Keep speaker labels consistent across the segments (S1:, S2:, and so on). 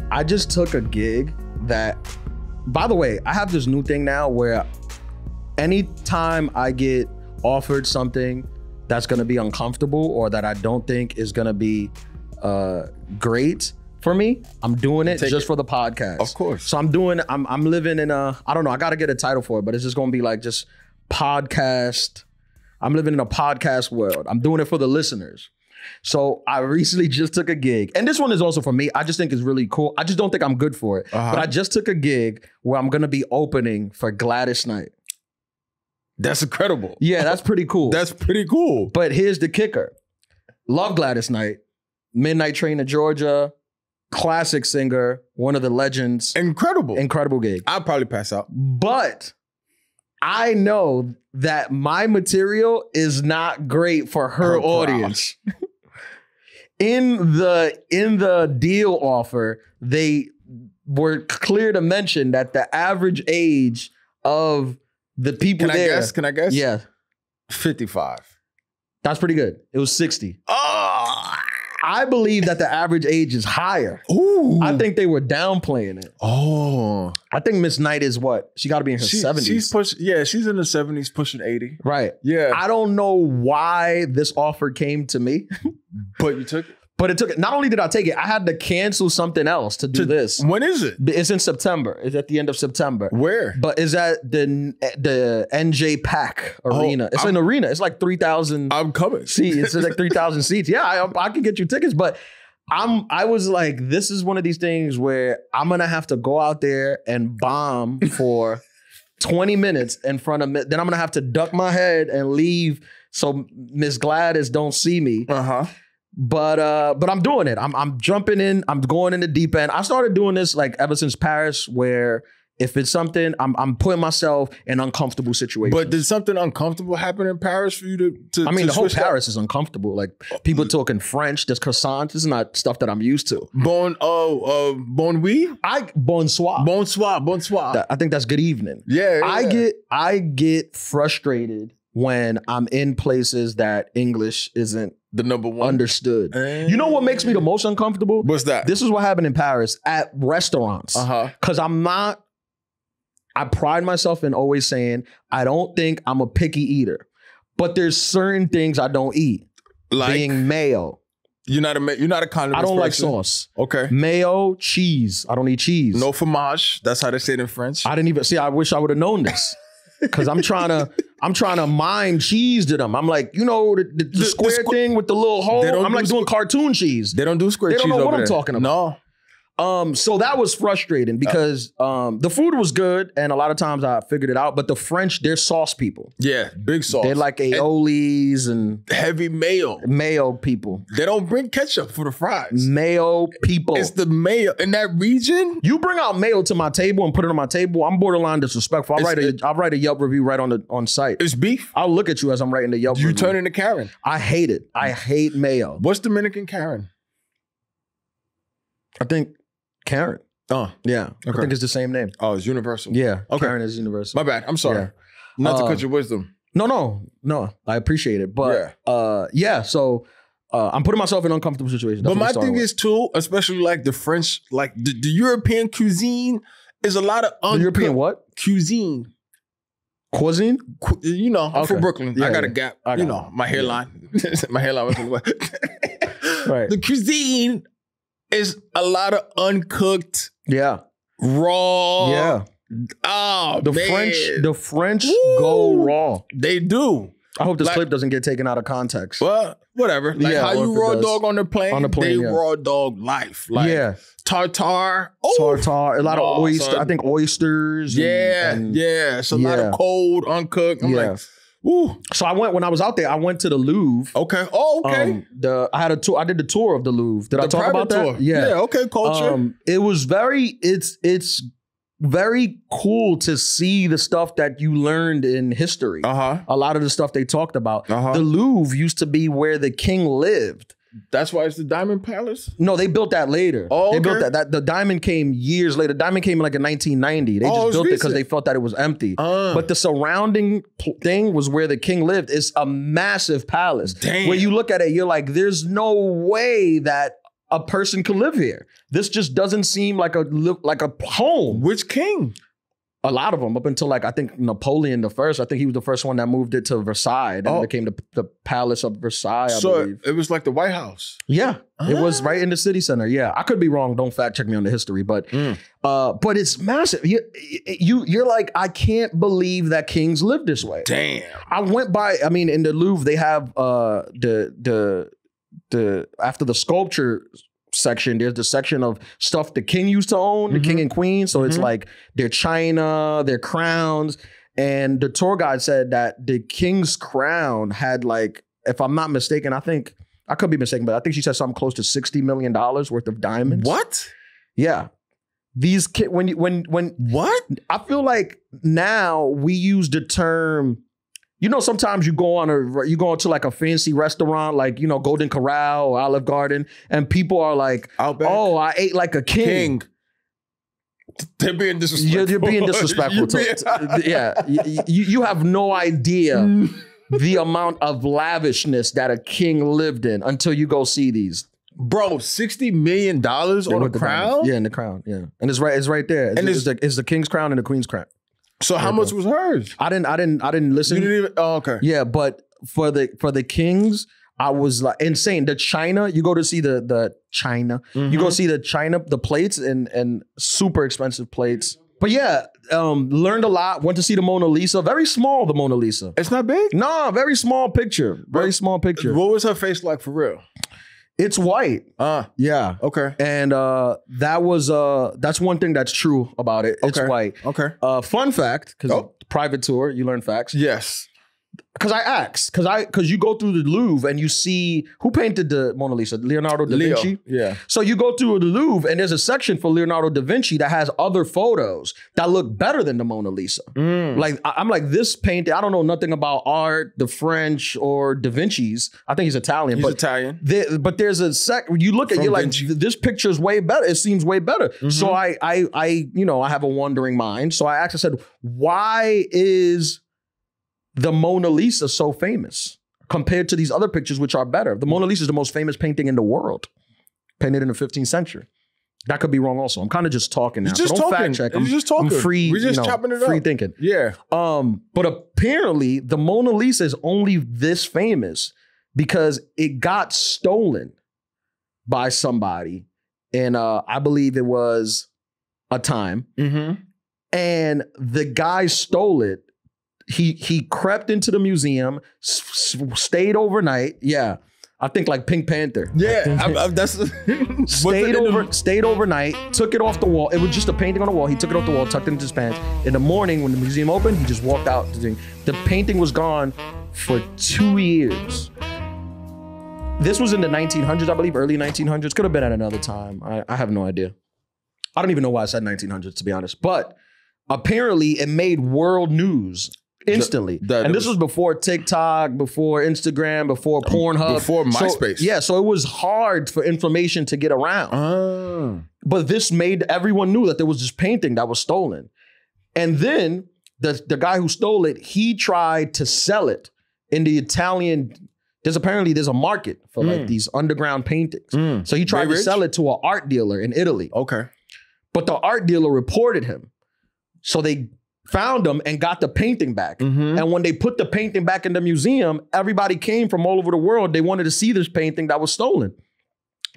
S1: I just took a gig that, by the way, I have this new thing now where anytime I get offered something that's gonna be uncomfortable or that I don't think is gonna be great for me, I'm doing it just for the podcast.
S2: Of course.
S1: So I'm living in a, I don't know, I gotta get a title for it, but it's just gonna be like just podcast. I'm living in a podcast world. I'm doing it for the listeners. So I recently just took a gig, and this one is also for me. I just think it's really cool. I just don't think I'm good for it. But I just took a gig where I'm gonna be opening for Gladys Knight.
S2: That's incredible.
S1: Yeah, that's pretty cool.
S2: That's pretty cool.
S1: But here's the kicker. Love Gladys Knight. Midnight Train to Georgia. Classic singer. One of the legends.
S2: Incredible.
S1: Incredible gig.
S2: I'll probably pass out.
S1: But I know that my material is not great for her audience. In the deal offer, they were clear to mention that the average age of the people there.
S2: Can I guess?
S1: Yeah.
S2: 55.
S1: That's pretty good. It was 60.
S2: Oh.
S1: I believe that the average age is higher.
S2: Ooh.
S1: I think they were downplaying it.
S2: Oh.
S1: I think Miss Knight is what? She got to be in her 70s.
S2: She's in the 70s, pushing 80.
S1: Right.
S2: Yeah.
S1: I don't know why this offer came to me.
S2: But you took it?
S1: But it took it. Not only did I take it, I had to cancel something else to do this.
S2: When is it?
S1: It's in September. It's at the end of September.
S2: Where?
S1: But it's at the NJ Pack Arena. It's an arena. It's like 3,000.
S2: I'm coming.
S1: Seats. It's like 3,000 seats. Yeah, I can get you tickets. But I was like, this is one of these things where I'm gonna have to go out there and bomb for 20 minutes in front of me. Then I'm gonna have to duck my head and leave so Miss Gladys don't see me. But I'm doing it. I'm jumping in. I'm going in the deep end. I started doing this like ever since Paris, where if it's something, I'm putting myself in uncomfortable situations.
S2: But did something uncomfortable happen in Paris for you to
S1: I mean,
S2: to
S1: the whole
S2: switch
S1: Paris is uncomfortable. Like people talking French, there's croissants. This is not stuff that I'm used to.
S2: Bon nuit?
S1: Bonsoir.
S2: Bonsoir.
S1: I think that's good evening.
S2: Yeah.
S1: I get frustrated when I'm in places that English isn't
S2: the number one
S1: understood. You know what makes me the most uncomfortable?
S2: What's that?
S1: This is what happened in Paris at restaurants. Because I pride myself in always saying, I don't think I'm a picky eater. But there's certain things I don't eat.
S2: Like?
S1: Being mayo.
S2: You're not a condiment
S1: I don't like
S2: person?
S1: sauce.
S2: Okay.
S1: Mayo, cheese. I don't eat cheese.
S2: No fromage. That's how they say it in French.
S1: I didn't even see. I wish I would have known this. Because I'm trying to mime cheese to them. I'm like, you know, the square thing with the little hole. I'm like doing cartoon cheese.
S2: They don't do square cheese.
S1: They don't know what
S2: I'm
S1: talking about.
S2: No.
S1: So that was frustrating because the food was good and a lot of times I figured it out. But the French, they're sauce people.
S2: Yeah, big sauce.
S1: They're like aiolis and
S2: heavy mayo.
S1: Mayo people.
S2: They don't bring ketchup for the fries.
S1: Mayo people.
S2: It's the mayo in that region.
S1: You bring out mayo to my table and put it on my table, I'm borderline disrespectful. I'll write a Yelp review right on site.
S2: It's beef.
S1: I'll look at you as I'm writing the Yelp review.
S2: You turn into Karen.
S1: I hate it. I hate mayo.
S2: What's Dominican Karen?
S1: I think Karen.
S2: Oh.
S1: Yeah.
S2: Okay.
S1: I think it's the same name.
S2: Oh, it's universal.
S1: Yeah.
S2: Okay.
S1: Karen is universal.
S2: My bad. I'm sorry.
S1: Yeah.
S2: Not to cut your wisdom.
S1: No. I appreciate it. But so I'm putting myself in uncomfortable situations.
S2: But my thing is too, especially like the French, like the European cuisine is a lot of
S1: the European what?
S2: Cuisine.
S1: Cuisine?
S2: You know, I'm from Brooklyn.
S1: Yeah,
S2: I got a gap. You know, my hairline. My hairline was in the way.
S1: Right.
S2: The cuisine is a lot of uncooked, raw.
S1: Yeah.
S2: Oh,
S1: the French go raw.
S2: They do.
S1: I hope this clip doesn't get taken out of context.
S2: Well, whatever. Like how you raw dog on the plane, they
S1: yeah.
S2: raw dog life. Like tartar.
S1: Tartar. A lot of oysters. I think oysters.
S2: Yeah. It's a lot of cold, uncooked. I'm like, ooh.
S1: So when I was out there, I went to the Louvre.
S2: Okay. Oh, okay.
S1: I had a tour. I did the tour of the Louvre. Did I talk about that?
S2: Tour. Yeah. Okay. Culture.
S1: It was it's very cool to see the stuff that you learned in history. A lot of the stuff they talked about. The Louvre used to be where the king lived.
S2: That's why it's the Diamond Palace?
S1: No, they built that later.
S2: Oh, okay.
S1: They built that. The diamond came years later. Diamond came like in 1990. They just built it because they felt that it was empty. But the surrounding thing was where the king lived. It's a massive palace.
S2: Damn.
S1: Where you look at it, you're like, there's no way that a person could live here. This just doesn't seem like a home.
S2: Which king?
S1: A lot of them, up until like I think Napoleon the First. I think he was the first one that moved it to Versailles. Then it became the Palace of Versailles. I believe
S2: It was like the White House.
S1: Yeah, it was right in the city center. Yeah, I could be wrong. Don't fact check me on the history, but it's massive. You're like, I can't believe that kings live this way.
S2: Damn.
S1: I went by. I mean, in the Louvre, they have the after the sculpture section, there's the section of stuff the king used to own, the king and queen. So it's like their china, their crowns. And the tour guide said that the king's crown had like, if I'm not mistaken, I could be mistaken, but I think she said something close to $60 million worth of diamonds.
S2: What?
S1: Yeah. These when
S2: what?
S1: I feel like now we use the term, sometimes you go into like a fancy restaurant, like, Golden Corral or Olive Garden, and people are like,
S2: Outback.
S1: "Oh, I ate like a king."
S2: They're being disrespectful.
S1: You're being disrespectful. You have no idea the amount of lavishness that a king lived in until you go see these.
S2: Bro, $60 million on a crown?
S1: Yeah, in the crown. Yeah, and it's right there. It's the king's crown and the queen's crown.
S2: So how much was hers?
S1: I didn't listen.
S2: You didn't even. Oh, okay.
S1: Yeah, but for the kings, I was like insane. The china, you go to see the china. You go see the china, the plates and super expensive plates. But yeah, learned a lot. Went to see the Mona Lisa. Very small, the Mona Lisa.
S2: It's not big?
S1: No, very small picture. Very small picture.
S2: What was her face like for real?
S1: It's white. Yeah.
S2: Okay.
S1: And that's one thing that's true about it. It's white.
S2: Okay.
S1: Fun fact, because private tour, you learn facts.
S2: Yes.
S1: Because I asked, because you go through the Louvre and you see who painted the Mona Lisa, Leonardo da Vinci.
S2: Yeah.
S1: So you go through the Louvre and there's a section for Leonardo da Vinci that has other photos that look better than the Mona Lisa. Like I'm like, this painting, I don't know nothing about art, the French or da Vinci's. I think he's Italian.
S2: He's Italian.
S1: But there's a you look at, you're like, this picture's way better. It seems way better. So I have a wandering mind. So I asked, I said, why is the Mona Lisa so famous compared to these other pictures, which are better? The Mona Lisa is the most famous painting in the world, painted in the 15th century. That could be wrong also. I'm kind of just talking now.
S2: Just
S1: don't
S2: talking.
S1: fact check.
S2: I'm just talking.
S1: I'm free.
S2: We're just chopping it up.
S1: Free thinking.
S2: Yeah.
S1: But apparently the Mona Lisa is only this famous because it got stolen by somebody. And I believe it was a time. And the guy stole it. He crept into the museum, stayed overnight. Yeah, I think like Pink Panther.
S2: Yeah, that's
S1: stayed overnight. Took it off the wall. It was just a painting on the wall. He took it off the wall, tucked it into his pants. In the morning, when the museum opened, he just walked out. The painting was gone for 2 years. This was in the 1900s, I believe, early 1900s. Could have been at another time. I have no idea. I don't even know why I said 1900s, to be honest. But apparently, it made world news. Instantly. And this was before TikTok, before Instagram, before Pornhub.
S2: Before MySpace.
S1: So it was hard for information to get around. But this made everyone knew that there was this painting that was stolen. And then the guy who stole it, he tried to sell it in the Italian. There's a market for like these underground paintings. So he tried to sell it to an art dealer in Italy.
S2: Okay.
S1: But the art dealer reported him. So they found him and got the painting back. And when they put the painting back in the museum, everybody came from all over the world. They wanted to see this painting that was stolen.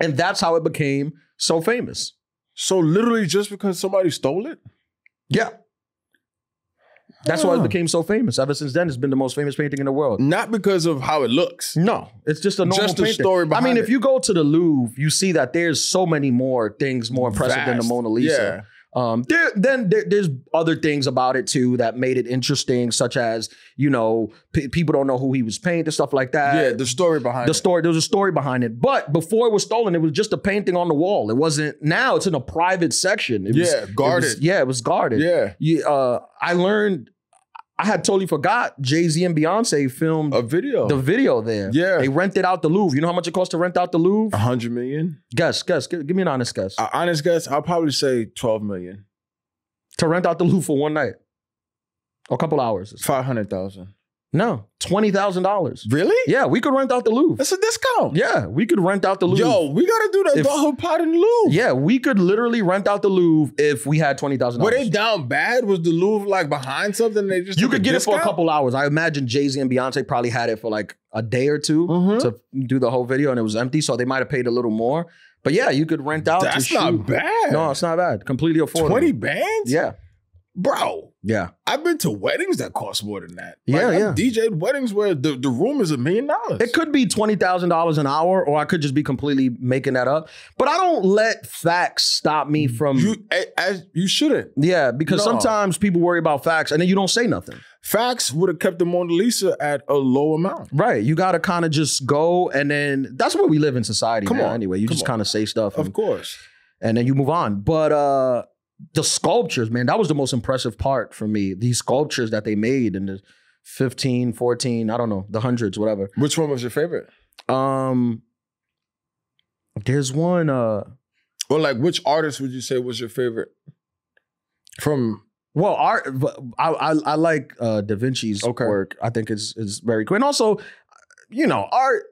S1: And that's how it became so famous.
S2: So literally just because somebody stole it?
S1: Yeah. That's why it became so famous. Ever since then, it's been the most famous painting in the world.
S2: Not because of how it looks.
S1: No, it's just a normal painting.
S2: Just the story behind it.
S1: I mean, if you go to the Louvre, you see that there's so many more things more impressive than the Mona Lisa.
S2: Yeah.
S1: There's other things about it too that made it interesting, such as, people don't know who he was painting, stuff like that.
S2: Yeah, the story behind it.
S1: There was a story behind it. But before it was stolen, it was just a painting on the wall. It wasn't, now it's in a private section. It was guarded. It was guarded.
S2: Yeah.
S1: I had totally forgot Jay-Z and Beyonce filmed
S2: the
S1: video there.
S2: Yeah.
S1: They rented out the Louvre. You know how much it costs to rent out the Louvre?
S2: 100 million.
S1: Guess. Give me an honest guess.
S2: Honest guess, I'll probably say 12 million.
S1: To rent out the Louvre for one night. Or a couple hours.
S2: 500,000.
S1: No, $20,000.
S2: Really?
S1: Yeah, we could rent out the Louvre.
S2: That's a discount.
S1: Yeah, we could rent out the Louvre.
S2: Yo, we gotta do the Adulthood pod in the Louvre.
S1: Yeah, we could literally rent out the Louvre if we had $20,000.
S2: Were they down bad? Was the Louvre like behind something? They just
S1: You
S2: took
S1: could
S2: a
S1: get
S2: discount?
S1: it for a couple hours. I imagine Jay-Z and Beyonce probably had it for like a day or two to do the whole video, and it was empty, so they might have paid a little more. But yeah, you could rent out.
S2: That's
S1: to
S2: not
S1: shoot.
S2: bad.
S1: No, it's not bad. Completely affordable.
S2: 20 bands?
S1: Yeah.
S2: Bro.
S1: Yeah.
S2: I've been to weddings that cost more than that.
S1: Yeah,
S2: I've DJ'd weddings where the room is $1 million.
S1: It could be $20,000 an hour, or I could just be completely making that up. But I don't let facts stop me from.
S2: You shouldn't.
S1: Yeah, because sometimes people worry about facts and then you don't say nothing.
S2: Facts would have kept the Mona Lisa at a low amount.
S1: Right. You got to kind of just go, and then that's where we live in society now anyway. You just kind of say stuff.
S2: Of course.
S1: And then you move on. But the sculptures, man, that was the most impressive part for me. These sculptures that they made in the 15, 14, I don't know, the hundreds, whatever.
S2: Which one was your favorite?
S1: There's one.
S2: Well, like, which artist would you say was your favorite? From
S1: well, art. I like Da Vinci's work. I think it's very cool, and also, you know, art.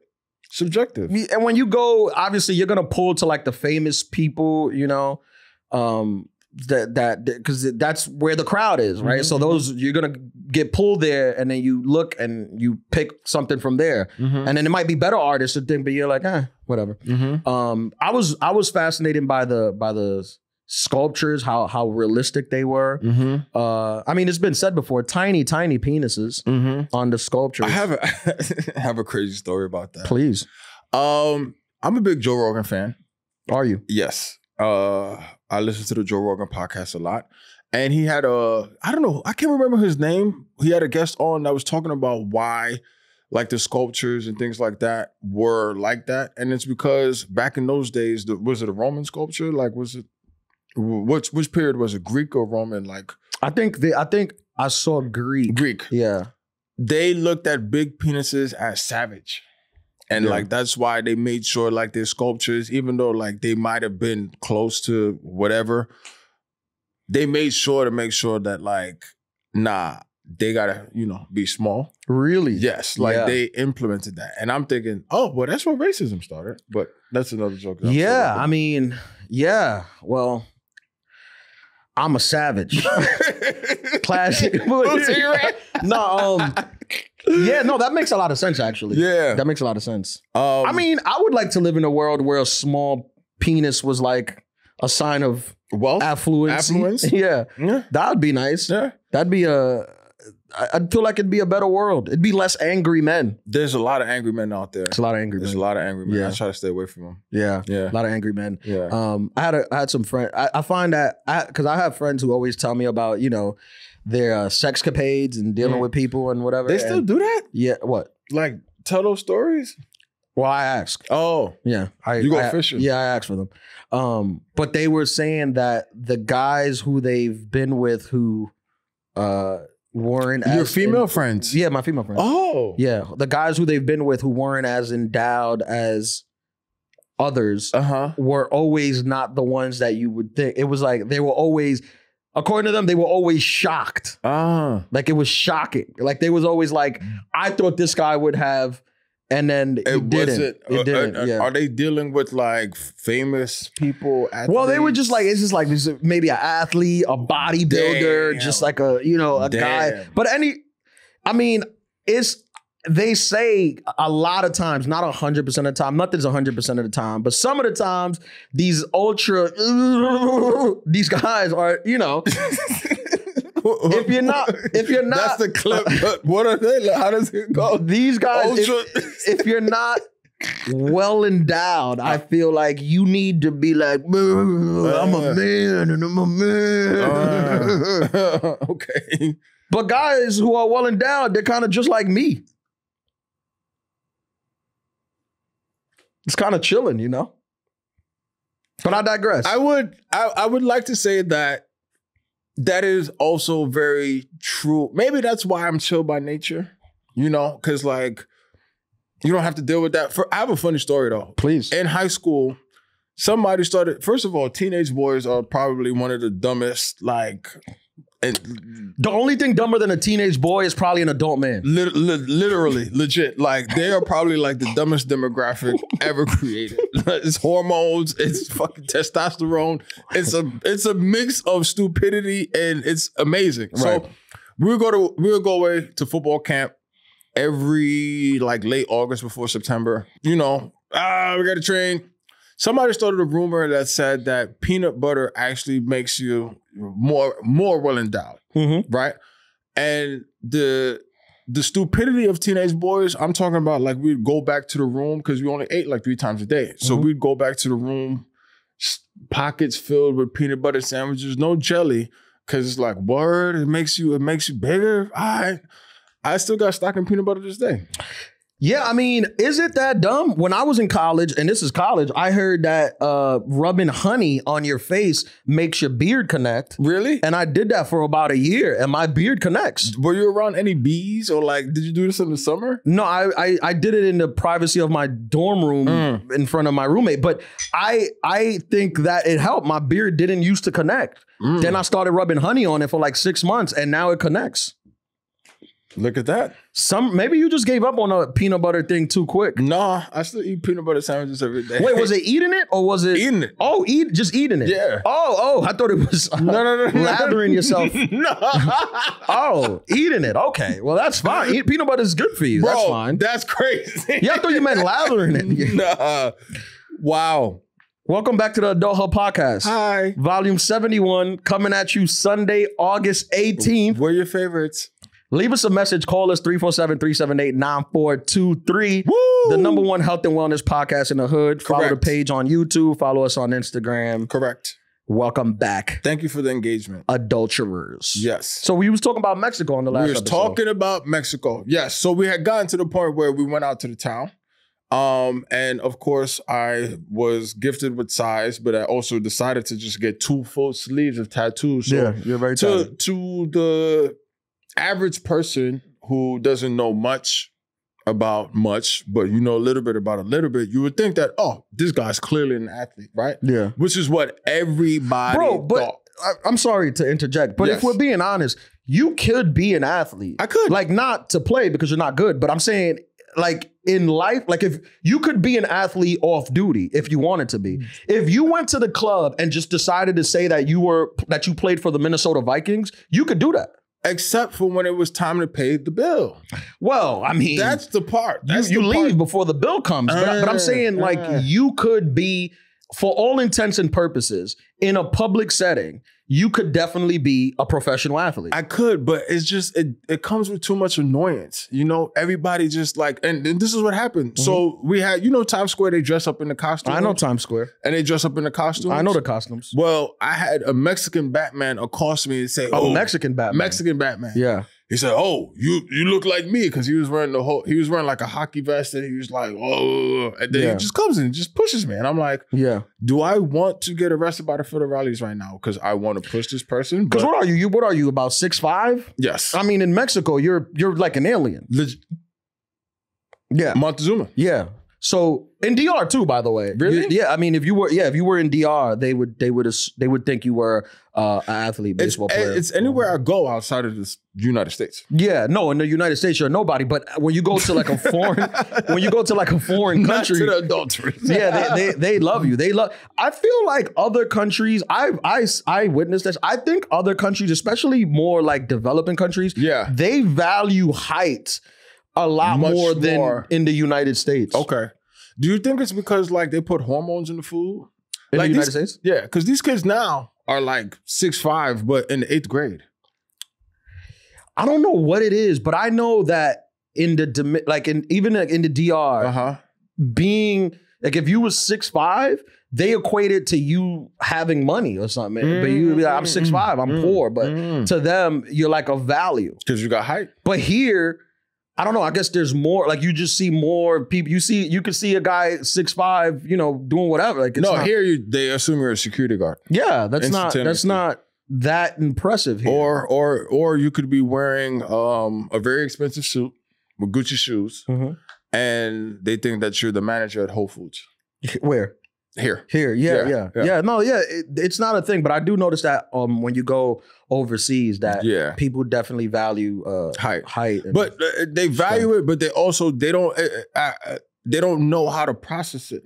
S2: Subjective.
S1: And when you go, obviously, you're gonna pull to like the famous people, you know. Because that's where the crowd is, right? So those, you're gonna get pulled there, and then you look and you pick something from there, and then it might be better artists to think, but you're like, whatever. I was fascinated by the sculptures, how realistic they were. I mean, it's been said before, tiny penises on the sculptures.
S2: I have a crazy story about that.
S1: Please.
S2: I'm a big Joe Rogan fan.
S1: Are you?
S2: Yes. I listen to the Joe Rogan podcast a lot. And he had I don't know, I can't remember his name. He had a guest on that was talking about why like the sculptures and things like that were like that. And it's because back in those days, was it a Roman sculpture? Like, was it, which period was it? Greek or Roman? Like,
S1: I think I saw Greek.
S2: Greek.
S1: Yeah.
S2: They looked at big penises as savage. And like, that's why they made sure like their sculptures, even though like they might have been close to whatever, they made sure to make sure that like, nah, they gotta, you know, be small.
S1: Really?
S2: Yes. Like they implemented that. And I'm thinking, oh, well, that's where racism started. But that's another joke.
S1: Yeah. I mean, yeah. Well, I'm a savage. Classic. Yeah, no, that makes a lot of sense, actually.
S2: Yeah.
S1: That makes a lot of sense. I mean, I would like to live in a world where a small penis was like a sign of
S2: wealth,
S1: affluence. Yeah. That would be nice.
S2: Yeah.
S1: That'd be I'd feel like it'd be a better world. It'd be less angry men.
S2: There's a lot of angry men out there.
S1: There's a lot of angry men.
S2: There's a lot of angry men.
S1: Yeah.
S2: I try to stay away from them.
S1: Yeah.
S2: Yeah.
S1: A lot of angry men.
S2: Yeah.
S1: I had some friends. I find that, because I have friends who always tell me about, you know, their sexcapades and dealing with people and whatever.
S2: They still do that?
S1: Yeah. What?
S2: Like, tell those stories?
S1: Well, I ask.
S2: Oh.
S1: Yeah.
S2: You go fishing?
S1: Yeah, I asked for them. But they were saying that the guys who they've been with who weren't
S2: your female friends?
S1: Yeah, my female friends.
S2: Oh.
S1: Yeah. The guys who they've been with who weren't as endowed as others were always not the ones that you would think. It was like they were always, according to them, they were always shocked. Like it was shocking. Like they was always like, I thought this guy would have, and then it didn't. Yeah.
S2: Are they dealing with like famous people? Athletes?
S1: Well, they were just like, it's just like maybe an athlete, a bodybuilder, just like a, you know, a guy. But I mean, they say a lot of times, not 100% of the time, nothing's 100% of the time, but some of the times, these these guys are, you know, if you're not,
S2: that's the clip. But what are they? How does it go?
S1: These guys, if you're not well endowed, I feel like you need to be like, I'm a man and I'm a man.
S2: Okay.
S1: But guys who are well endowed, they're kind of just like me. It's kind of chilling, you know? But I digress.
S2: I would like to say that is also very true. Maybe that's why I'm chill by nature, you know? Because like, you don't have to deal with that. I have a funny story though.
S1: Please.
S2: In high school, somebody started, first of all, teenage boys are probably one of the dumbest, like, And
S1: the only thing dumber than a teenage boy is probably an adult man.
S2: Literally, legit. Like they are probably like the dumbest demographic ever created. It's hormones, it's fucking testosterone. It's a mix of stupidity and it's amazing. Right. So we'll go away to football camp every like late August before September. You know, we got to train. Somebody started a rumor that said that peanut butter actually makes you more well endowed, right? And the stupidity of teenage boys, I'm talking about like we'd go back to the room because we only ate like 3 times a day. So we'd go back to the room, pockets filled with peanut butter sandwiches, no jelly, because it's like, word, it makes you bigger. I still got stock in peanut butter this day.
S1: Yeah, I mean, is it that dumb? When I was in college, and this is college, I heard that rubbing honey on your face makes your beard connect.
S2: Really?
S1: And I did that for about a year, and my beard connects.
S2: Were you around any bees, or like, did you do this in the summer?
S1: No, I did it in the privacy of my dorm room in front of my roommate. But I think that it helped. My beard didn't used to connect. Then I started rubbing honey on it for like 6 months, and now it connects.
S2: Look at that.
S1: Maybe you just gave up on a peanut butter thing too quick.
S2: No, I still eat peanut butter sandwiches every day.
S1: Wait, was it eating it or was it
S2: eating it?
S1: Oh, just eating it.
S2: Yeah.
S1: Oh, I thought it was
S2: no.
S1: lathering yourself.
S2: No.
S1: Oh, eating it. Okay, well that's fine. Peanut butter is good for you.
S2: Bro,
S1: that's fine.
S2: That's crazy.
S1: Yeah, I thought you meant lathering it.
S2: Nah. Wow.
S1: Welcome back to the Adulthood podcast.
S2: Hi.
S1: Volume 71 coming at you Sunday, August 18th.
S2: What are your favorites?
S1: Leave us a message. Call us 347-378-9423.
S2: Woo!
S1: The #1 health and wellness podcast in the hood.
S2: Correct.
S1: Follow the page on YouTube. Follow us on Instagram.
S2: Correct.
S1: Welcome back.
S2: Thank you for the engagement.
S1: Adulterers.
S2: Yes.
S1: So we was talking about Mexico on the last episode.
S2: Talking about Mexico. Yes. So we had gotten to the point where we went out to the town. And of course I was gifted with size, but I also decided to just get 2 full sleeves of tattoos. So
S1: yeah, you're very talented.
S2: To the average person who doesn't know much about much, but you know a little bit about a little bit, you would think that, oh, this guy's clearly an athlete, right?
S1: Yeah.
S2: Which is what everybody thought.
S1: I'm sorry to interject, but if we're being honest, you could be an athlete.
S2: I could.
S1: Like, not to play because you're not good, but I'm saying, like, in life, like, if you could be an athlete off duty if you wanted to be. If you went to the club and just decided to say that you played for the Minnesota Vikings, you could do that.
S2: Except for when it was time to pay the bill.
S1: Well, I mean,
S2: that's the part.
S1: You leave before the bill comes. But I'm saying, like, you could be, for all intents and purposes, in a public setting, you could definitely be a professional athlete.
S2: I could, but it's just, it comes with too much annoyance. You know, everybody just like, and this is what happened. So we had, you know, Times Square, they dress up in the costumes.
S1: I know Times Square.
S2: And they dress up in the costumes.
S1: I know the costumes.
S2: Well, I had a Mexican Batman accost me and say,
S1: oh, Mexican Batman.
S2: Mexican Batman.
S1: Yeah.
S2: He said, oh, you look like me, because he was wearing like a hockey vest, and he was like, oh, and then he just comes in and just pushes me. And I'm like, yeah, do I want to get arrested by the federales right now? Because I want to push this person.
S1: Because what are you? What are you, about 6'5"?
S2: Yes.
S1: I mean, in Mexico, you're like an alien. Yeah.
S2: Montezuma.
S1: Yeah. So in DR too, by the way.
S2: Really?
S1: Yeah. I mean, if you were in DR, they would think you were an athlete, baseball player.
S2: It's anywhere I go outside of the United States.
S1: Yeah, no, in the United States you're nobody. But when you go to like a foreign, country,
S2: not to the adulterers.
S1: Yeah, they love you. I feel like other countries. I witnessed this. I think other countries, especially more like developing countries, they value height a lot more than in the United States.
S2: Okay. Do you think it's because like they put hormones in the food?
S1: In
S2: like
S1: the United States?
S2: Yeah, because these kids now are like 6'5", but in the 8th grade.
S1: I don't know what it is, but I know that in the even in the DR, being like, if you was 6'5", they equate it to you having money or something. But you be like, I'm 6'5", I'm poor, but to them you're like a value
S2: because you got height.
S1: But here, I don't know. I guess there's more. Like, you just see more people. You could see a guy 6'5", you know, doing whatever. Like,
S2: here they assume you're a security guard.
S1: Yeah, that's not that impressive here.
S2: Or you could be wearing a very expensive suit with Gucci shoes, and they think that you're the manager at Whole Foods.
S1: Where?
S2: Here.
S1: Yeah. No, yeah. It's not a thing, but I do notice that when you go overseas, that people definitely value height.
S2: But they value it, but they don't know how to process it.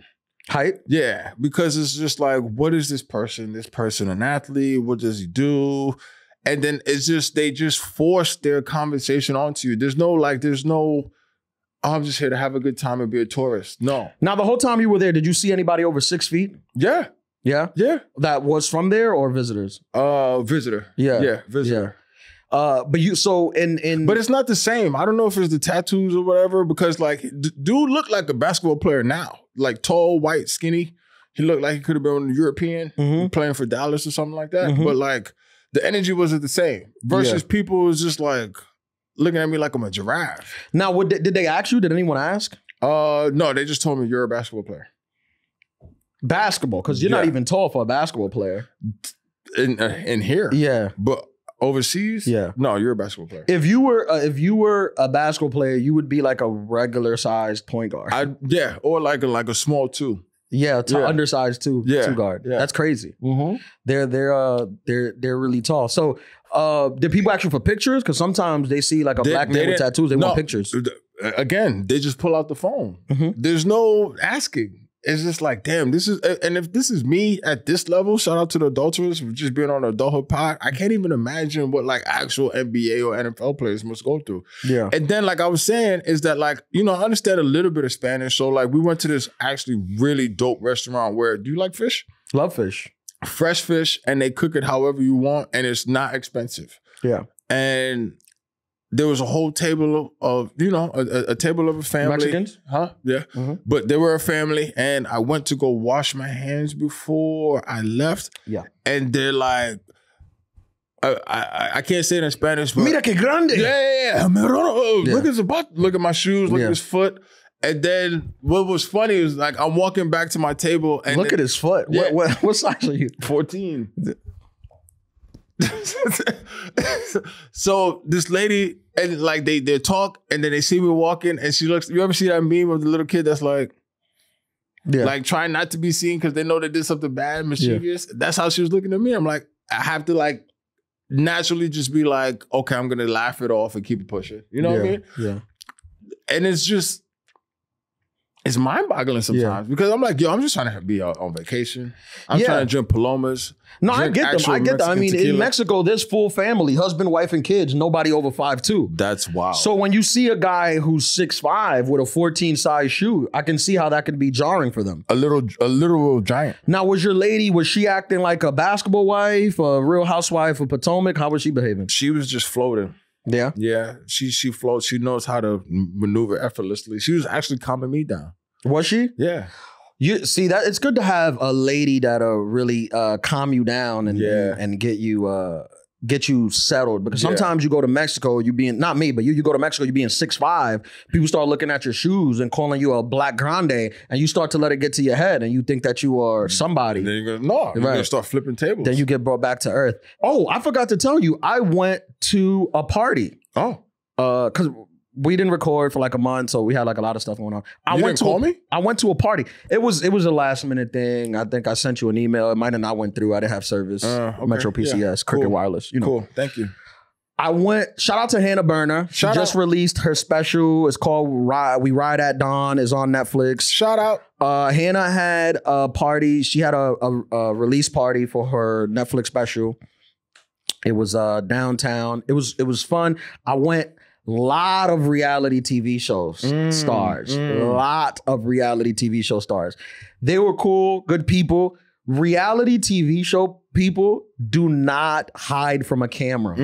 S1: Height?
S2: Yeah, because it's just like, what is this person? This person an athlete? What does he do? And then it's just, they just force their conversation onto you. There's no, oh, I'm just here to have a good time and be a tourist. No.
S1: Now, the whole time you were there, did you see anybody over 6 feet?
S2: Yeah.
S1: Yeah?
S2: Yeah.
S1: That was from there or visitors?
S2: Visitor.
S1: Yeah.
S2: Visitor.
S1: Yeah. But it's
S2: not the same. I don't know if it's the tattoos or whatever, because like dude looked like a basketball player now. Like tall, white, skinny. He looked like he could have been European, playing for Dallas or something like that. But like the energy wasn't the same. Versus people was just like looking at me like I'm a giraffe.
S1: Now, did they ask you? Did anyone ask?
S2: No, they just told me you're a basketball player.
S1: Basketball, because you're not even tall for a basketball player.
S2: In here.
S1: Yeah.
S2: But overseas?
S1: Yeah. No,
S2: you're a basketball player.
S1: If you were a basketball player, you would be like a regular sized point guard.
S2: Or like a small two.
S1: Yeah, undersized two guard. Yeah. That's crazy. They're really tall. So did people ask you for pictures? Because sometimes they see like a black man with tattoos, they want pictures.
S2: Again, they just pull out the phone. There's no asking. It's just like, damn, this is, and if this is me at this level, shout out to the adulterers for just being on the Adulthood pod. I can't even imagine what like actual NBA or NFL players must go through.
S1: Yeah.
S2: And then like I was saying is that like, I understand a little bit of Spanish. So like we went to this actually really dope restaurant where, do you like fish?
S1: Love fish.
S2: Fresh fish, and they cook it however you want, and it's not expensive.
S1: Yeah.
S2: And there was a whole table of, a table of a family.
S1: Mexicans?
S2: Huh? Yeah. But they were a family, and I went to go wash my hands before I left.
S1: Yeah.
S2: And they're like, I can't say it in Spanish, but
S1: Mira que grande.
S2: Yeah. Look at the butt. Look at my shoes. Look at his foot. And then what was funny is like I'm walking back to my table and
S1: look at his foot. Yeah. What size are you?
S2: 14. So this lady, and like they talk, and then they see me walking, and she looks. You ever see that meme of the little kid that's like trying not to be seen because they know they did something bad, mischievous? Yeah. That's how she was looking at me. I'm like, I have to like naturally just be like, okay, I'm gonna laugh it off and keep it pushing. You know what I mean?
S1: Yeah.
S2: And it's mind-boggling sometimes because I'm like, yo, I'm just trying to be on vacation. I'm trying to drink Palomas.
S1: No, I get them. I mean, tequila. In Mexico, there's full family, husband, wife, and kids. Nobody over 5'2".
S2: That's wild.
S1: So when you see a guy who's 6'5" with a 14 size shoe, I can see how that could be jarring for them.
S2: A literal giant.
S1: Now, was she acting like a basketball wife, a real housewife of Potomac? How was she behaving?
S2: She was just floating.
S1: Yeah?
S2: Yeah. She floats. She knows how to maneuver effortlessly. She was actually calming me down.
S1: Was she?
S2: Yeah.
S1: You see that it's good to have a lady that'll really calm you down and get you settled, because sometimes you go to Mexico, you being not me, but you go to Mexico, you being 6'5", people start looking at your shoes and calling you a black grande, and you start to let it get to your head, and you think that you are somebody.
S2: And then you're gonna start flipping tables.
S1: Then you get brought back to earth. Oh, I forgot to tell you, I went to a party.
S2: Oh,
S1: because we didn't record for like a month, so we had like a lot of stuff going on. I went to a party. It was a last minute thing. I think I sent you an email. It might have not went through. I didn't have service. Okay. Metro PCS, Cricket Wireless.
S2: Cool. Thank you.
S1: I went. Shout out to Hannah Burner. She just released her special. It's called We Ride at Dawn. It's on Netflix.
S2: Shout out.
S1: Hannah had a party. She had a release party for her Netflix special. It was downtown. It was fun. I went. Lot of reality TV shows stars. Lot of reality TV show stars. They were cool, good people. Reality TV show people do not hide from a camera.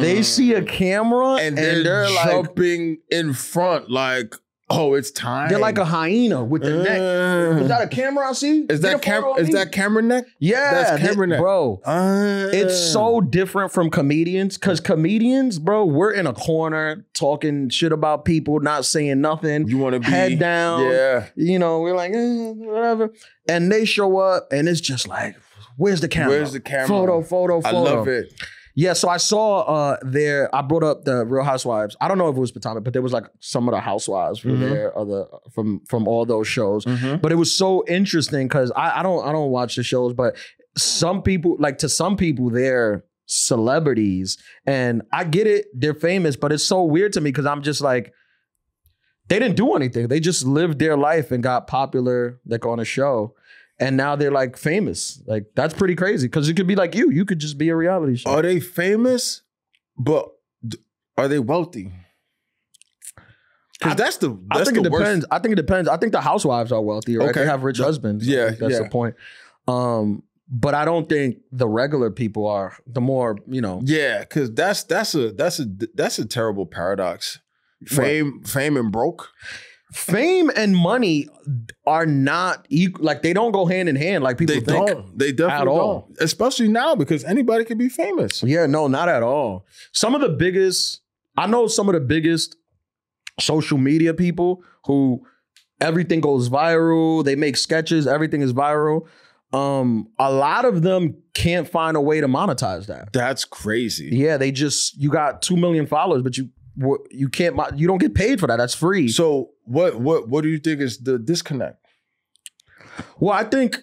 S1: They see a camera and they're like
S2: jumping in front like, oh, it's time.
S1: They're like a hyena with the neck. Is that a camera I see?
S2: Is that camera neck?
S1: Yeah,
S2: that's camera neck,
S1: bro. It's so different from comedians, because comedians, bro, we're in a corner talking shit about people, not saying nothing.
S2: You want to be
S1: head down?
S2: Yeah.
S1: We're like whatever, and they show up, and it's just like, where's the camera?
S2: Where's the camera?
S1: Photo.
S2: I love it.
S1: Yeah, so I saw I brought up the Real Housewives. I don't know if it was Potomac, but there was like some of the housewives were there, from all those shows. But it was so interesting because I don't watch the shows, but some people, like to some people, they're celebrities. And I get it, they're famous, but it's so weird to me because I'm just like, they didn't do anything. They just lived their life and got popular, like on a show. And now they're like famous. Like that's pretty crazy because it could be like you could just be a reality show.
S2: Are they famous, but are they wealthy? Because
S1: I think it depends. I think it depends. I think the housewives are wealthy, right? Okay. They have rich husbands.
S2: Yeah,
S1: that's the point. But I don't think the regular people are. The more,
S2: Yeah, because that's a terrible paradox. Fame and broke.
S1: Fame and money are not equal. Like they don't go hand in hand like people think.
S2: They definitely don't. Especially now because anybody can be famous.
S1: Yeah, no, not at all. I know some of the biggest social media people who everything goes viral. They make sketches. Everything is viral. A lot of them can't find a way to monetize that.
S2: That's crazy.
S1: Yeah, you got 2 million followers, but you don't get paid for that. That's free.
S2: So what do you think is the disconnect?
S1: Well, I think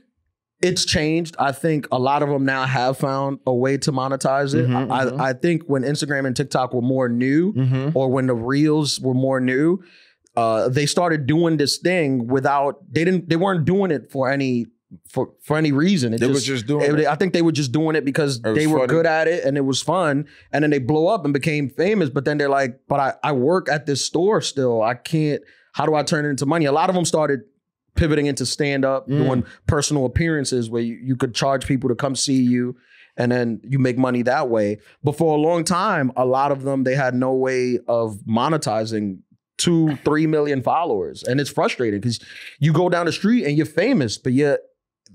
S1: it's changed. I think a lot of them now have found a way to monetize it. I think when Instagram and TikTok were more new, or when the reels were more new, they started doing this thing they weren't doing it for any reason. They were just doing it. I think they were just doing it because they were good at it and it was fun. And then they blow up and became famous. But then they're like, but I work at this store still. I can't, how do I turn it into money? A lot of them started pivoting into stand-up, doing personal appearances where you could charge people to come see you and then you make money that way. But for a long time, a lot of them, they had no way of monetizing 2-3 million followers. And it's frustrating because you go down the street and you're famous, but yet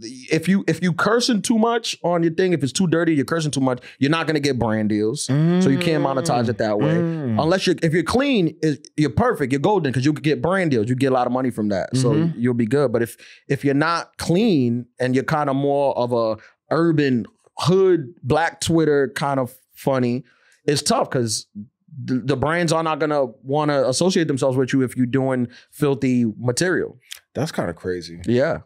S1: if you cursing too much on your thing, if it's too dirty, you're cursing too much, you're not going to get brand deals. So you can't monetize it that way. Unless if you're clean, you're perfect, you're golden because you could get brand deals. You get a lot of money from that. So you'll be good. But if you're not clean and you're kind of more of a urban hood, black Twitter kind of funny, it's tough because the brands are not going to want to associate themselves with you if you're doing filthy material.
S2: That's kind of crazy.
S1: Yeah.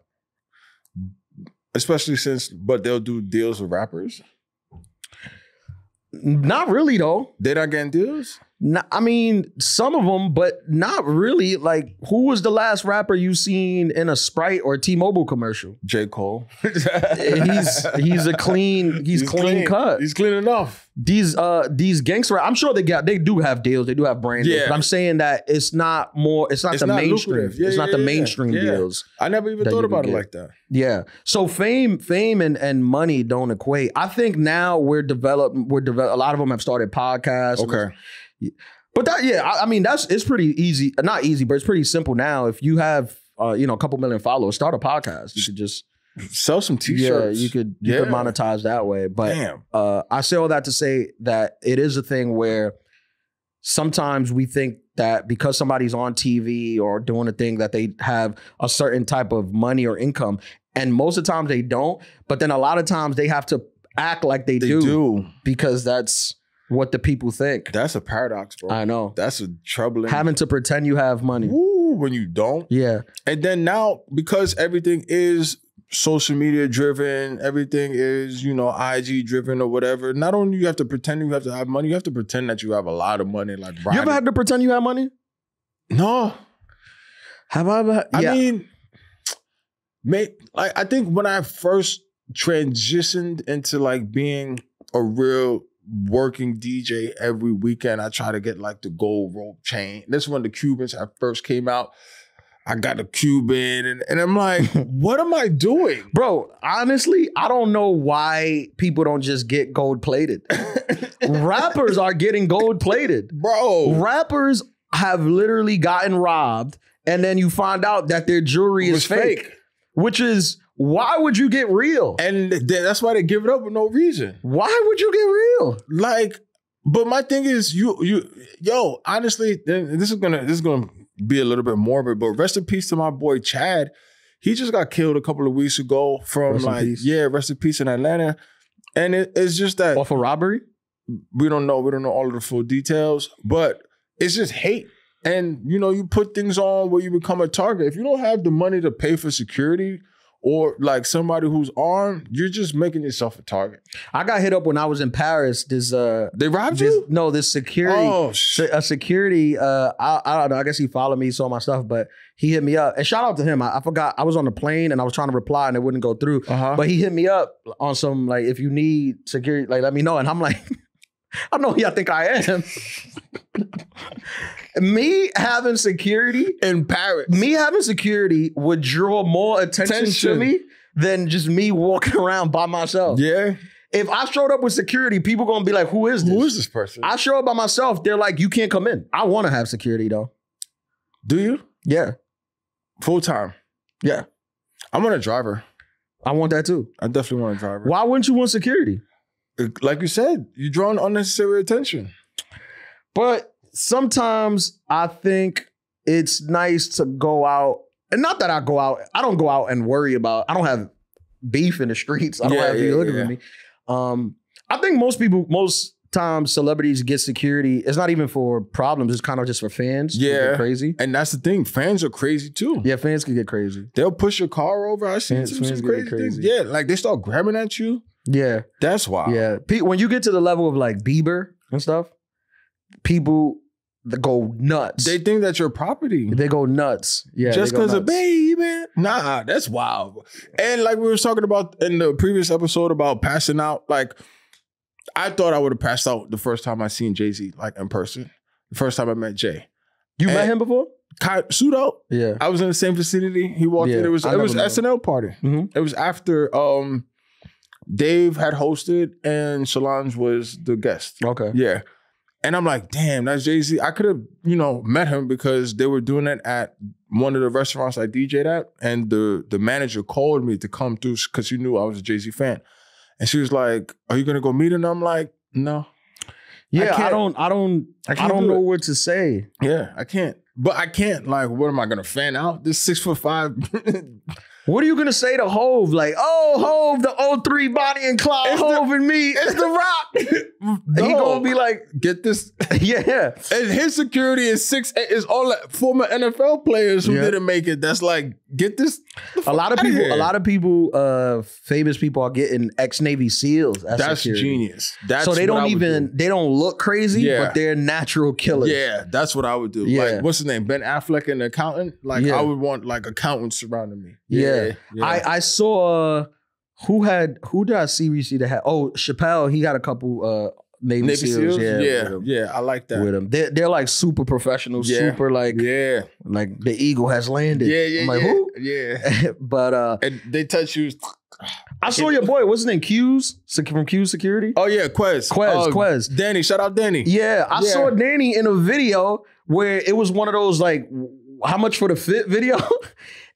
S2: Especially but they'll do deals with rappers?
S1: Not really, though.
S2: They're not getting deals?
S1: No, I mean, some of them, but not really. Like, who was the last rapper you seen in a Sprite or T-Mobile commercial?
S2: J. Cole.
S1: He's clean cut.
S2: He's clean enough.
S1: These gangster, I'm sure they do have deals. They do have brand deals. But I'm saying that it's not the mainstream. It's not the mainstream deals.
S2: I never even thought about it like that.
S1: Yeah. So fame and money don't equate. I think now we're developing. A lot of them have started podcasts.
S2: Okay.
S1: But it's pretty easy. Not easy, but it's pretty simple now. If you have a couple million followers, start a podcast. You could just
S2: sell some t-shirts.
S1: Yeah, you could monetize that way. But I say all that to say that it is a thing where sometimes we think that because somebody's on TV or doing a thing that they have a certain type of money or income. And most of the times they don't. But then a lot of times they have to act like they do because that's what the people think.
S2: That's a paradox, bro.
S1: I know.
S2: That's a troubling.
S1: Having to pretend you have money.
S2: Woo, when you don't.
S1: Yeah.
S2: And then now, because everything is social media driven, everything is, IG driven or whatever, not only you have to pretend you have to have money, you have to pretend that you have a lot of money. Like,
S1: you ever had to pretend you have money?
S2: No.
S1: Have I ever? Yeah.
S2: I think when I first transitioned into like being a real working DJ every weekend, I try to get like the gold rope chain. This is when the Cubans first came out. I got a Cuban and I'm like, what am I doing?
S1: Bro, honestly, I don't know why people don't just get gold plated. Rappers are getting gold plated.
S2: Bro.
S1: Rappers have literally gotten robbed and then you find out that their jewelry is fake. Which is, why would you get real?
S2: And that's why they give it up for no reason.
S1: Why would you get real?
S2: Like, but my thing is, honestly, this is gonna be a little bit morbid, but rest in peace to my boy Chad. He just got killed a couple of weeks ago from rest in peace in Atlanta. And it's just that.
S1: Off a robbery?
S2: we don't know all of the full details, but it's just hate. And, you know, you put things on where you become a target. If you don't have the money to pay for security or like somebody who's armed, you're just making yourself a target.
S1: I got hit up when I was in Paris.
S2: They robbed you?
S1: No, this security.
S2: Oh,
S1: a security. I don't know. I guess he followed me, saw my stuff, but he hit me up. And shout out to him. I forgot. I was on the plane and I was trying to reply and it wouldn't go through. But he hit me up on some like, if you need security, like let me know. And I'm like, I know who y'all think I am. Me having security
S2: in Paris.
S1: Me having security would draw more attention to me than just me walking around by myself.
S2: Yeah.
S1: If I showed up with security, people gonna be like, who is this?
S2: Who is this person?
S1: I show up by myself, they're like, you can't come in. I want to have security though.
S2: Do you?
S1: Yeah.
S2: Full time?
S1: Yeah.
S2: I want a driver.
S1: I want that too.
S2: I definitely want a driver.
S1: Why wouldn't you want security?
S2: Like you said, you're drawing unnecessary attention.
S1: But sometimes I think it's nice to go out, and not that I don't go out and worry about, I don't have beef in the streets. I don't have people looking at me. I think most times celebrities get security. It's not even for problems. It's kind of just for fans.
S2: Yeah.
S1: Crazy.
S2: And that's the thing. Fans are crazy too.
S1: Yeah, fans can get crazy.
S2: They'll push your car over. I've seen some crazy things. Yeah, like they start grabbing at you.
S1: Yeah.
S2: That's wild.
S1: Yeah. When you get to the level of like Bieber and stuff, people that go nuts.
S2: They think that your property.
S1: They go nuts. Yeah.
S2: Just because of baby. Nah, that's wild. And like we were talking about in the previous episode about passing out, like I thought I would have passed out the first time I seen Jay-Z, like in person. The first time I met Jay.
S1: You met him before?
S2: Pseudo.
S1: Yeah.
S2: I was in the same vicinity. He walked in. It was SNL party. It was after Dave had hosted and Solange was the guest.
S1: Okay.
S2: Yeah. And I'm like, damn, that's Jay-Z. I could have, you know, met him because they were doing it at one of the restaurants I DJ'd at. And the manager called me to come through because she knew I was a Jay-Z fan. And she was like, are you gonna go meet him? And I'm like, no.
S1: Yeah, I don't know what to say.
S2: Yeah, I can't. But I can't, like, what am I gonna fan out? This 6'5".
S1: What are you gonna say to Hove? Like, oh, Hove, the 03 Bonnie and Clyde, Hove and me.
S2: It's The Rock.
S1: No. He gonna be like,
S2: get this.
S1: Yeah.
S2: And his security is all like former NFL players who didn't make it. That's like, get this.
S1: A lot of people, famous people are getting ex-Navy SEALs as
S2: that's
S1: security.
S2: Genius. That's
S1: so they don't look crazy, but they're natural killers.
S2: Yeah, that's what I would do.
S1: Yeah.
S2: Like, what's his name? Ben Affleck, an accountant. Like, I would want like accountants surrounding me.
S1: Yeah. I saw who did I see recently that had Chappelle, he had a couple Navy SEAls.
S2: Yeah, I like that.
S1: With him. They're like super professional, super like like the eagle has landed.
S2: Yeah.
S1: I'm like, who?
S2: Yeah.
S1: But
S2: and they touch you.
S1: I saw your boy, what's his name? Q's from Q's Security?
S2: Oh yeah, Quez.
S1: Quez.
S2: Danny, shout out Danny.
S1: Yeah, I saw Danny in a video where it was one of those like how much for the fit video?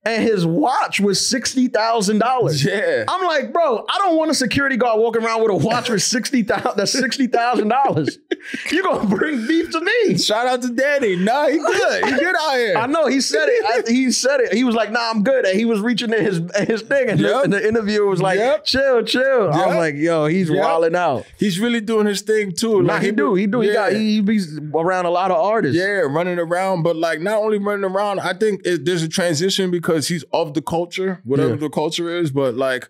S1: And his watch was $60,000.
S2: Yeah.
S1: I'm like, bro, I don't want a security guard walking around with a watch for $60,000. That's $60,000. You gonna bring beef to me?
S2: Shout out to Danny. Nah, he good. He good out here.
S1: I know. He said it. He said it. He was like, nah, I'm good. And he was reaching in his thing. And the interviewer was like, chill. I was like, yo, he's wilding out.
S2: He's really doing his thing too.
S1: Nah,
S2: like,
S1: he do. He be around a lot of artists.
S2: Yeah, running around. But like, not only running around, I think there's a transition because he's of the culture, whatever the culture is. But like,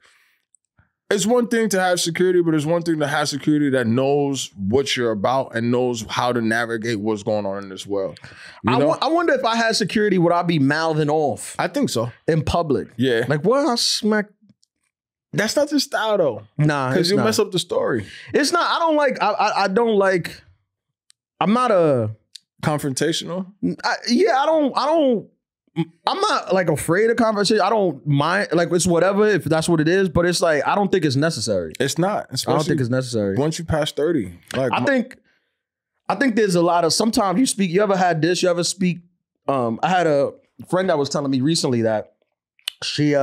S2: it's one thing to have security, but it's one thing to have security that knows what you're about and knows how to navigate what's going on in this world. I
S1: wonder if I had security, would I be mouthing off?
S2: I think so.
S1: In public.
S2: Yeah.
S1: Like, what? I smack.
S2: That's not your style though.
S1: Nah,
S2: because you mess up the story.
S1: It's not. I don't like. I'm not a
S2: confrontational.
S1: I'm not like afraid of conversation. I don't mind. Like, it's whatever if that's what it is. But it's like, I don't think it's necessary.
S2: It's not.
S1: I don't think it's necessary.
S2: Once you pass 30. Like,
S1: I think there's a lot of, sometimes you speak, you ever had this, you ever speak, I had a friend that was telling me recently that she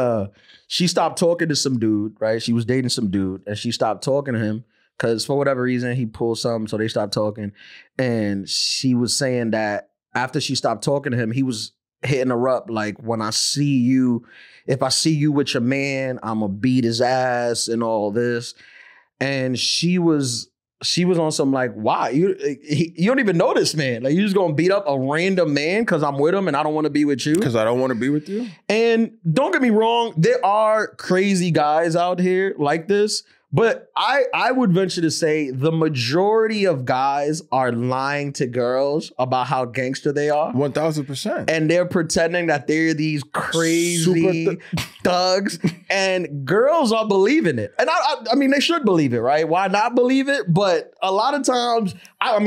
S1: stopped talking to some dude, right? She was dating some dude and she stopped talking to him because for whatever reason, he pulled something, so they stopped talking. And she was saying that after she stopped talking to him, he was hitting her up like, when I see you, if I see you with your man, I'm gonna beat his ass and all this. And she was she was on some like, why? You don't even know this man. Like, you just gonna beat up a random man because I'm with him and I don't want to be with you?
S2: Because I don't want to be with you?
S1: And don't get me wrong, there are crazy guys out here like this. But I would venture to say the majority of guys are lying to girls about how gangster they are.
S2: 1000%.
S1: And they're pretending that they're these crazy thugs. And girls are believing it. And I mean, they should believe it, right? Why not believe it? But a lot of times, I've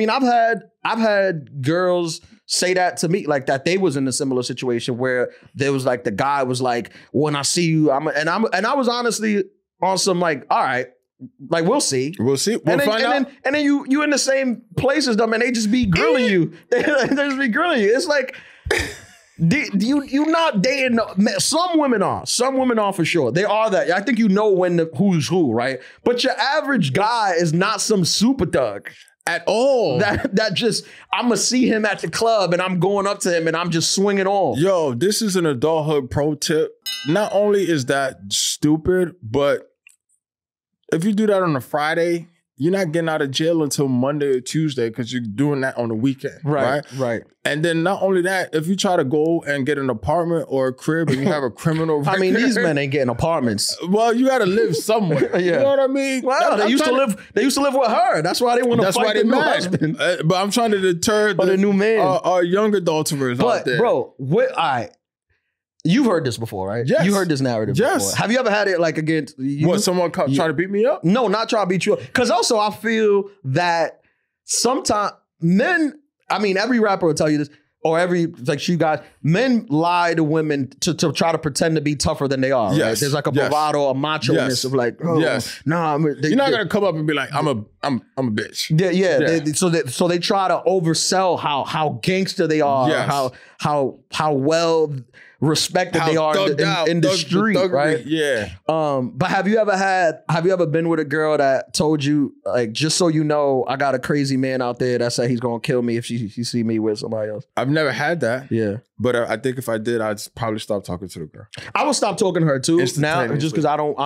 S1: had girls say that to me, like that they was in a similar situation where there was like the guy was like, when I see you, I was honestly on some like, all right, like we'll see.
S2: We'll
S1: and
S2: find out.
S1: And then you in the same place as them and they just be grilling you. They just be grilling you. It's like, you not dating. Some women are for sure. They are that. I think you know who's who, right? But your average guy is not some super thug.
S2: At all.
S1: That just, I'm going to see him at the club and I'm going up to him and I'm just swinging on.
S2: Yo, this is an adulthood pro tip. Not only is that stupid, but if you do that on a Friday, you're not getting out of jail until Monday or Tuesday because you're doing that on the weekend. Right. And then not only that, if you try to go and get an apartment or a crib and you have a criminal record.
S1: I mean, these men ain't getting apartments.
S2: Well, you got to live somewhere. You know what I mean?
S1: Well, they used to live with her. That's why they want to fight the new husband.
S2: But I'm trying to deter
S1: the new man.
S2: Our young adulterers out there.
S1: Bro, you've heard this before, right?
S2: Yes.
S1: You heard this narrative before. Have you ever had it like against you?
S2: What, someone try to beat me up?
S1: No, not try to beat you up. Because also I feel that sometimes men, I mean, every rapper will tell you this, or you guys, men lie to women to try to pretend to be tougher than they are. Yes. Right? There's like a bravado, a macho-ness of like, oh, nah.
S2: You're not gonna come up and be like, I'm a bitch.
S1: Yeah. So they try to oversell how gangster they are, how well respected they are in the street, right?
S2: Yeah.
S1: But have you ever been with a girl that told you, like, just so you know, I got a crazy man out there that said he's gonna kill me if she see me with somebody else?
S2: I've never had that.
S1: Yeah.
S2: But I think if I did, I'd probably stop talking to the girl.
S1: I would stop talking to her too now, just because I don't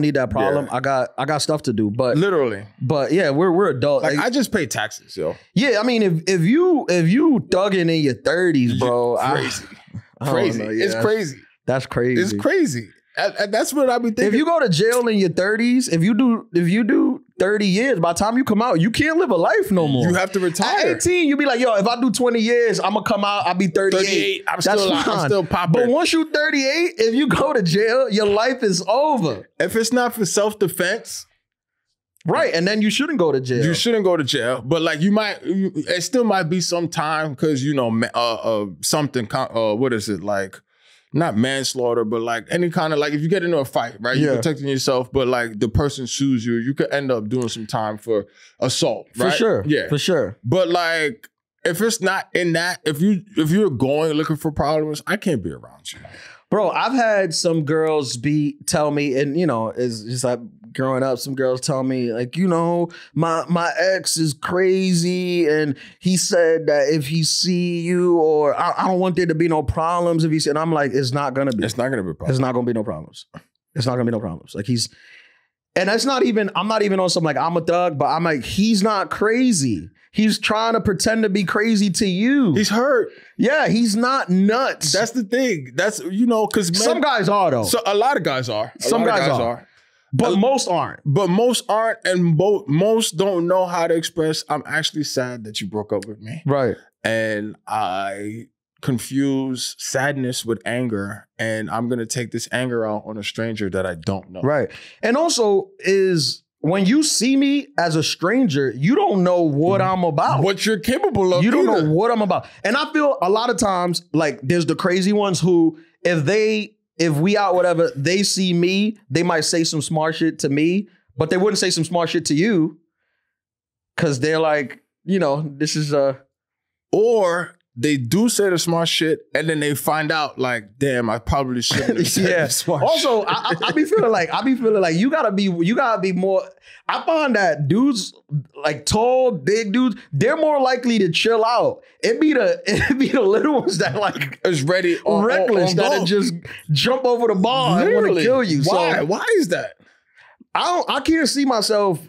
S1: need that problem.
S2: Yeah.
S1: I got stuff to do. But
S2: literally.
S1: But yeah, we're adults.
S2: Like, I just pay taxes, yo.
S1: Yeah, I mean, if you thugging in your 30s, bro,
S2: crazy. It's crazy.
S1: That's crazy.
S2: It's crazy. That's what I be thinking.
S1: If you go to jail in your 30s, if you do 30 years, by the time you come out, you can't live a life no more.
S2: You have to retire.
S1: At 18, you be like, yo, if I do 20 years, I'm gonna come out, I'll be 38.
S2: I'm still popping.
S1: But once you're 38, if you go to jail, your life is over.
S2: If it's not for self-defense,
S1: right, and then you shouldn't go to jail.
S2: You shouldn't go to jail, but like it still might be some time because something. What is it like? Not manslaughter, but like any kind of, like, if you get into a fight, right? You're protecting yourself, but like the person sues you, you could end up doing some time for assault, right?
S1: For sure,
S2: yeah,
S1: for sure.
S2: But like, if it's not in that, if you're going looking for problems, I can't be around you.
S1: Bro, I've had some girls tell me, and it's just like growing up, some girls tell me, like, my ex is crazy, and he said that if he see you, or I don't want there to be no problems if he see, and I'm like, it's not gonna be.
S2: It's not gonna be problems.
S1: It's not gonna be no problems. It's not gonna be no problems. Like, and that's not even, I'm not even on some like I'm a thug, but I'm like, he's not crazy. He's trying to pretend to be crazy to you.
S2: He's hurt.
S1: Yeah, he's not nuts.
S2: That's the thing. That's, because
S1: some guys are, though.
S2: So a lot of guys are.
S1: Some guys are. But most aren't.
S2: And most don't know how to express, I'm actually sad that you broke up with me.
S1: Right.
S2: And I confuse sadness with anger, and I'm going to take this anger out on a stranger that I don't know.
S1: Right. And also when you see me as a stranger, you don't know what I'm about.
S2: What you're capable of.
S1: You don't know what I'm about. And I feel a lot of times, like, there's the crazy ones who, if we out whatever, they see me, they might say some smart shit to me, but they wouldn't say some smart shit to you because they're like, this is
S2: or they do say the smart shit, and then they find out, like, damn, I probably shouldn't have said the smart
S1: also,
S2: shit.
S1: I be feeling like you gotta be more. I find that dudes, like tall, big dudes, they're more likely to chill out. It be the little ones that like
S2: is ready,
S1: reckless, that just jump over the bar and want to kill you.
S2: Why?
S1: So,
S2: why is that?
S1: I can't see myself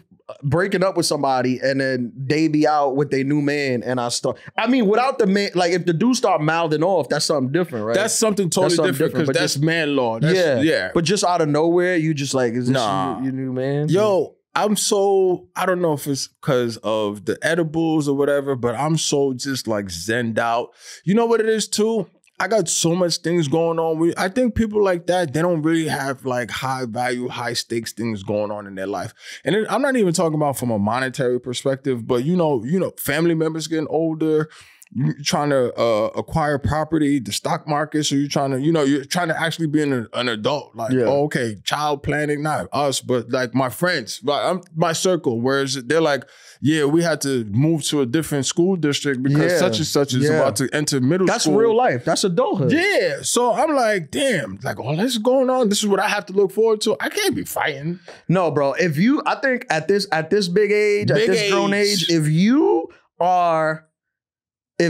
S1: breaking up with somebody and then they be out with their new man and I start. I mean, without the man, like if the dude start mouthing off, that's something different, right?
S2: That's something totally different because that's man law. Yeah.
S1: But just out of nowhere, you just like, is this your new man?
S2: Yo, I don't know if it's because of the edibles or whatever, but I'm so just like zenned out. You know what it is too? I got so much things going on. I think people like that, they don't really have like high value, high stakes things going on in their life. And I'm not even talking about from a monetary perspective, but you know, family members getting older, you're trying to acquire property, the stock market. So you're trying to actually be an adult. Like, oh, okay, child planning, not us, but like my friends, my circle. Whereas they're like, yeah, we had to move to a different school district because such and such is about to enter middle school.
S1: That's real life. That's adulthood.
S2: Yeah. So I'm like, damn, like all this is going on. This is what I have to look forward to. I can't be fighting.
S1: No, bro. I think at this big age, at this grown age, if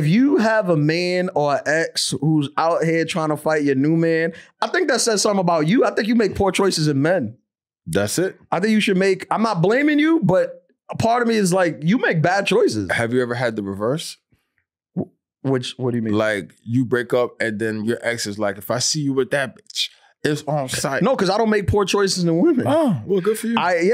S1: you have a man or an ex who's out here trying to fight your new man, I think that says something about you. I think you make poor choices in men.
S2: That's it.
S1: I think you should make, I'm not blaming you, but a part of me is like, you make bad choices.
S2: Have you ever had the reverse?
S1: What do you mean?
S2: Like you break up and then your ex is like, if I see you with that bitch, it's on sight.
S1: No, because I don't make poor choices in women.
S2: Oh, well, good for you.
S1: I've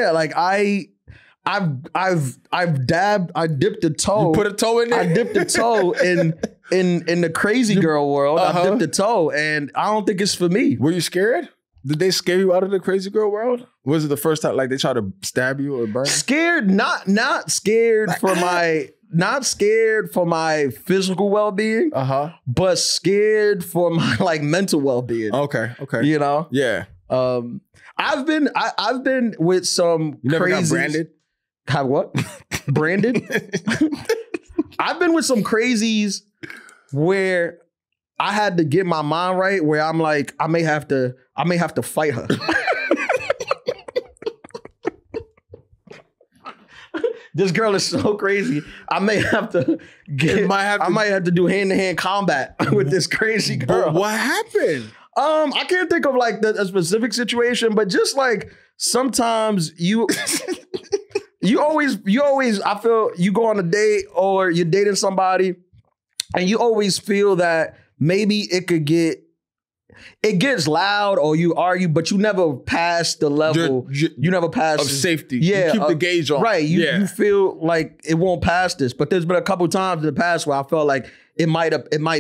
S1: dipped a toe.
S2: You put a toe in there?
S1: I dipped a toe in the crazy girl world. I dipped a toe and I don't think it's for me.
S2: Were you scared? Did they scare you out of the crazy girl world? Was it the first time like they tried to stab you or burn you?
S1: Scared, not scared for my physical well-being, but scared for my like mental well-being.
S2: Okay.
S1: You know?
S2: Yeah.
S1: I've been with some
S2: you never
S1: crazies.
S2: got branded?
S1: Have what? Branded? I've been with some crazies where I had to get my mind right, where I'm like, I may have to fight her. This girl is so crazy. I may have to I might have to do hand-to-hand combat with this crazy girl.
S2: But what happened?
S1: I can't think of like a specific situation, but just like sometimes you always, I feel you go on a date or you're dating somebody and you always feel that maybe it gets loud or you argue, but you never pass the level. You never pass
S2: of safety.
S1: Yeah,
S2: you keep the gauge on.
S1: Right. You feel like it won't pass this, but there's been a couple times in the past where I felt like it might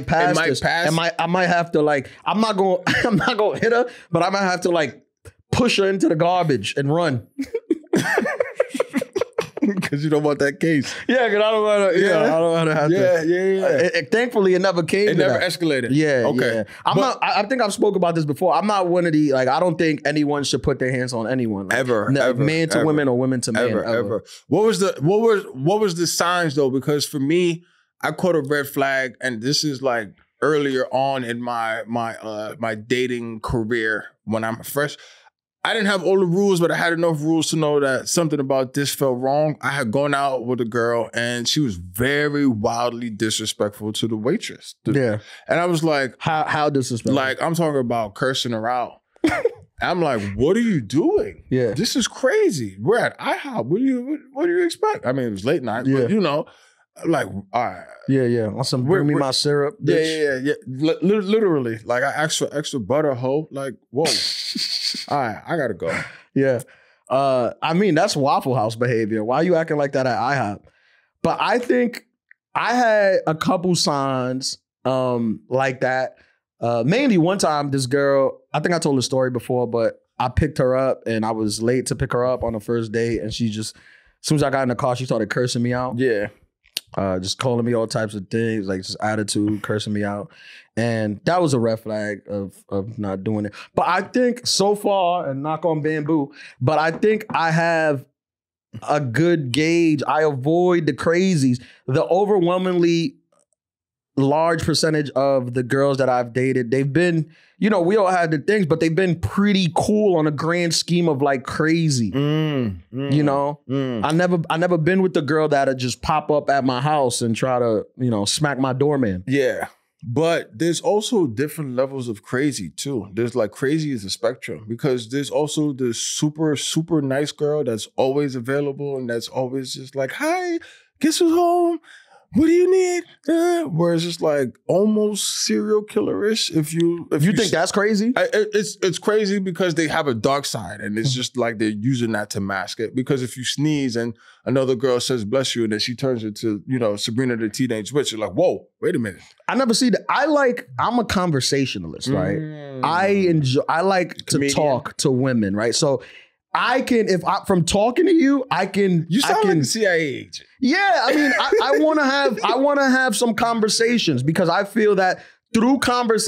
S1: pass this. I might have to like, I'm not gonna hit her, but I might have to like push her into the garbage and run.
S2: Because you don't want that case.
S1: Yeah, because I don't want to. Yeah, I don't want to have to. Yeah. Thankfully, it never came.
S2: It never escalated.
S1: Yeah.
S2: Okay.
S1: Yeah. I think I've spoke about this before. I'm not one of the like. I don't think anyone should put their hands on anyone. Like,
S2: ever.
S1: Man to women or women to men.
S2: Ever. What was the signs though? Because for me, I caught a red flag, and this is like earlier on in my dating career when I'm fresh. I didn't have all the rules, but I had enough rules to know that something about this felt wrong. I had gone out with a girl and she was very wildly disrespectful to the waitress.
S1: Yeah.
S2: And I was like,
S1: how disrespectful?
S2: Like, I'm talking about cursing her out. I'm like, what are you doing?
S1: Yeah.
S2: This is crazy. We're at IHOP. What do you expect? I mean, it was late night, but you know, like, all right.
S1: Yeah. Want bring me my syrup, bitch.
S2: Yeah. Literally. Like, I asked for extra butter, ho. Like, whoa. All right, I gotta go. Yeah.
S1: I mean, that's Waffle House behavior. Why are you acting like that at IHOP? But I think I had a couple signs like that. Mainly one time, this girl, I think I told the story before, but I picked her up and I was late to pick her up on the first date. And she just, as soon as I got in the car, she started cursing me out.
S2: Yeah.
S1: Just calling me all types of things, like just attitude, cursing me out. And that was a red flag of not doing it. But I think so far, and knock on bamboo, but I think I have a good gauge. I avoid the crazies. The overwhelmingly large percentage of the girls that I've dated, they've been, you know, we all had the things, but they've been pretty cool on a grand scheme of like crazy. You know, I never been with the girl that'd just pop up at my house and try to, you know, smack my doorman.
S2: Yeah. But there's also different levels of crazy too. There's like crazy is a spectrum because there's also the super, super nice girl that's always available and that's always just like, hi, guess who's home? What do you need? Whereas it's like almost serial killer-ish. If you
S1: think that's crazy?
S2: It's crazy because they have a dark side and it's just like they're using that to mask it. Because if you sneeze and another girl says bless you and then she turns into, you know, Sabrina the Teenage Witch, you're like, whoa, wait a minute.
S1: I never see that. I'm a conversationalist, right? I like to talk to women, right? So from talking to you,
S2: You sound like a CIA agent.
S1: Yeah, I mean, I want to have some conversations because I feel that through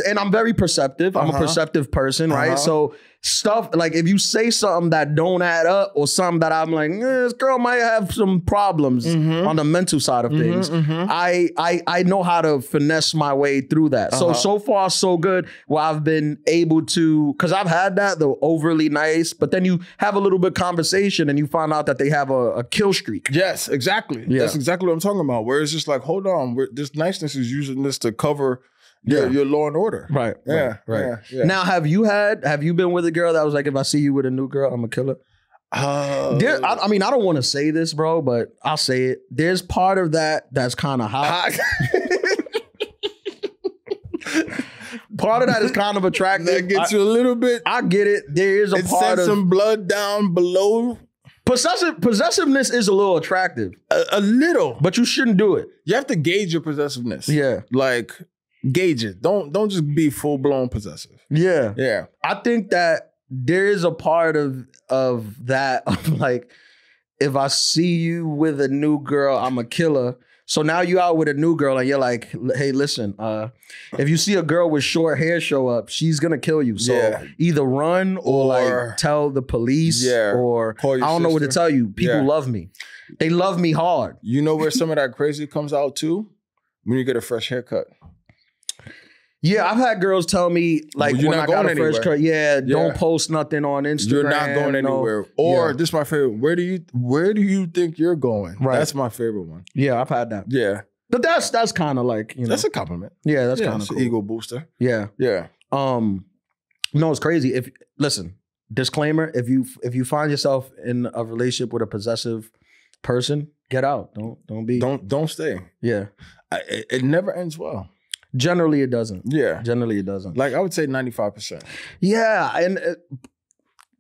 S1: and I'm very perceptive. I'm a perceptive person, right? So stuff like if you say something that don't add up or something that I'm like, this girl might have some problems on the mental side of things. I know how to finesse my way through that. So far so good. Where I've been able to, because I've had that, the overly nice, but then you have a little bit of conversation and you find out that they have a kill streak.
S2: Yes, exactly. Yeah. That's exactly what I'm talking about. Where it's just like, hold on, this niceness is using this to cover your law and order.
S1: Right.
S2: Yeah.
S1: Now, have you been with a girl that was like, if I see you with a new girl, I'm gonna kill her? I mean, I don't want to say this, bro, but I'll say it. There's part of that's kind of hot. Part of that is kind of attractive.
S2: That gets you a little bit.
S1: I get it. There is a part of
S2: some blood down below.
S1: Possessiveness is a little attractive.
S2: A little.
S1: But you shouldn't do it.
S2: You have to gauge your possessiveness.
S1: Yeah.
S2: Like, gauge it. Don't just be full-blown possessive.
S1: Yeah.
S2: Yeah.
S1: I think that there is a part of that of like, if I see you with a new girl, I'm a killer. So now you out with a new girl and you're like, hey, listen, if you see a girl with short hair show up, she's gonna kill you. So either run or like tell the police or I don't know what to tell you. People love me. They love me hard.
S2: You know where some of that crazy comes out too? When you get a fresh haircut.
S1: Yeah, I've had girls tell me, like, when I got a fresh cut, don't post nothing on Instagram.
S2: You're not going anywhere. Or, this is my favorite, where do you think you're going? Right. That's my favorite one.
S1: Yeah, I've had that.
S2: Yeah.
S1: But that's kind of like, you know.
S2: That's a compliment.
S1: Yeah, that's kind of cool.
S2: An ego booster.
S1: Yeah.
S2: Yeah.
S1: No, it's crazy. Listen, disclaimer, if you find yourself in a relationship with a possessive person, get out. Don't
S2: stay.
S1: Yeah.
S2: It never ends well.
S1: Generally, it doesn't.
S2: Yeah.
S1: Generally, it doesn't.
S2: Like, I would say 95%.
S1: Yeah.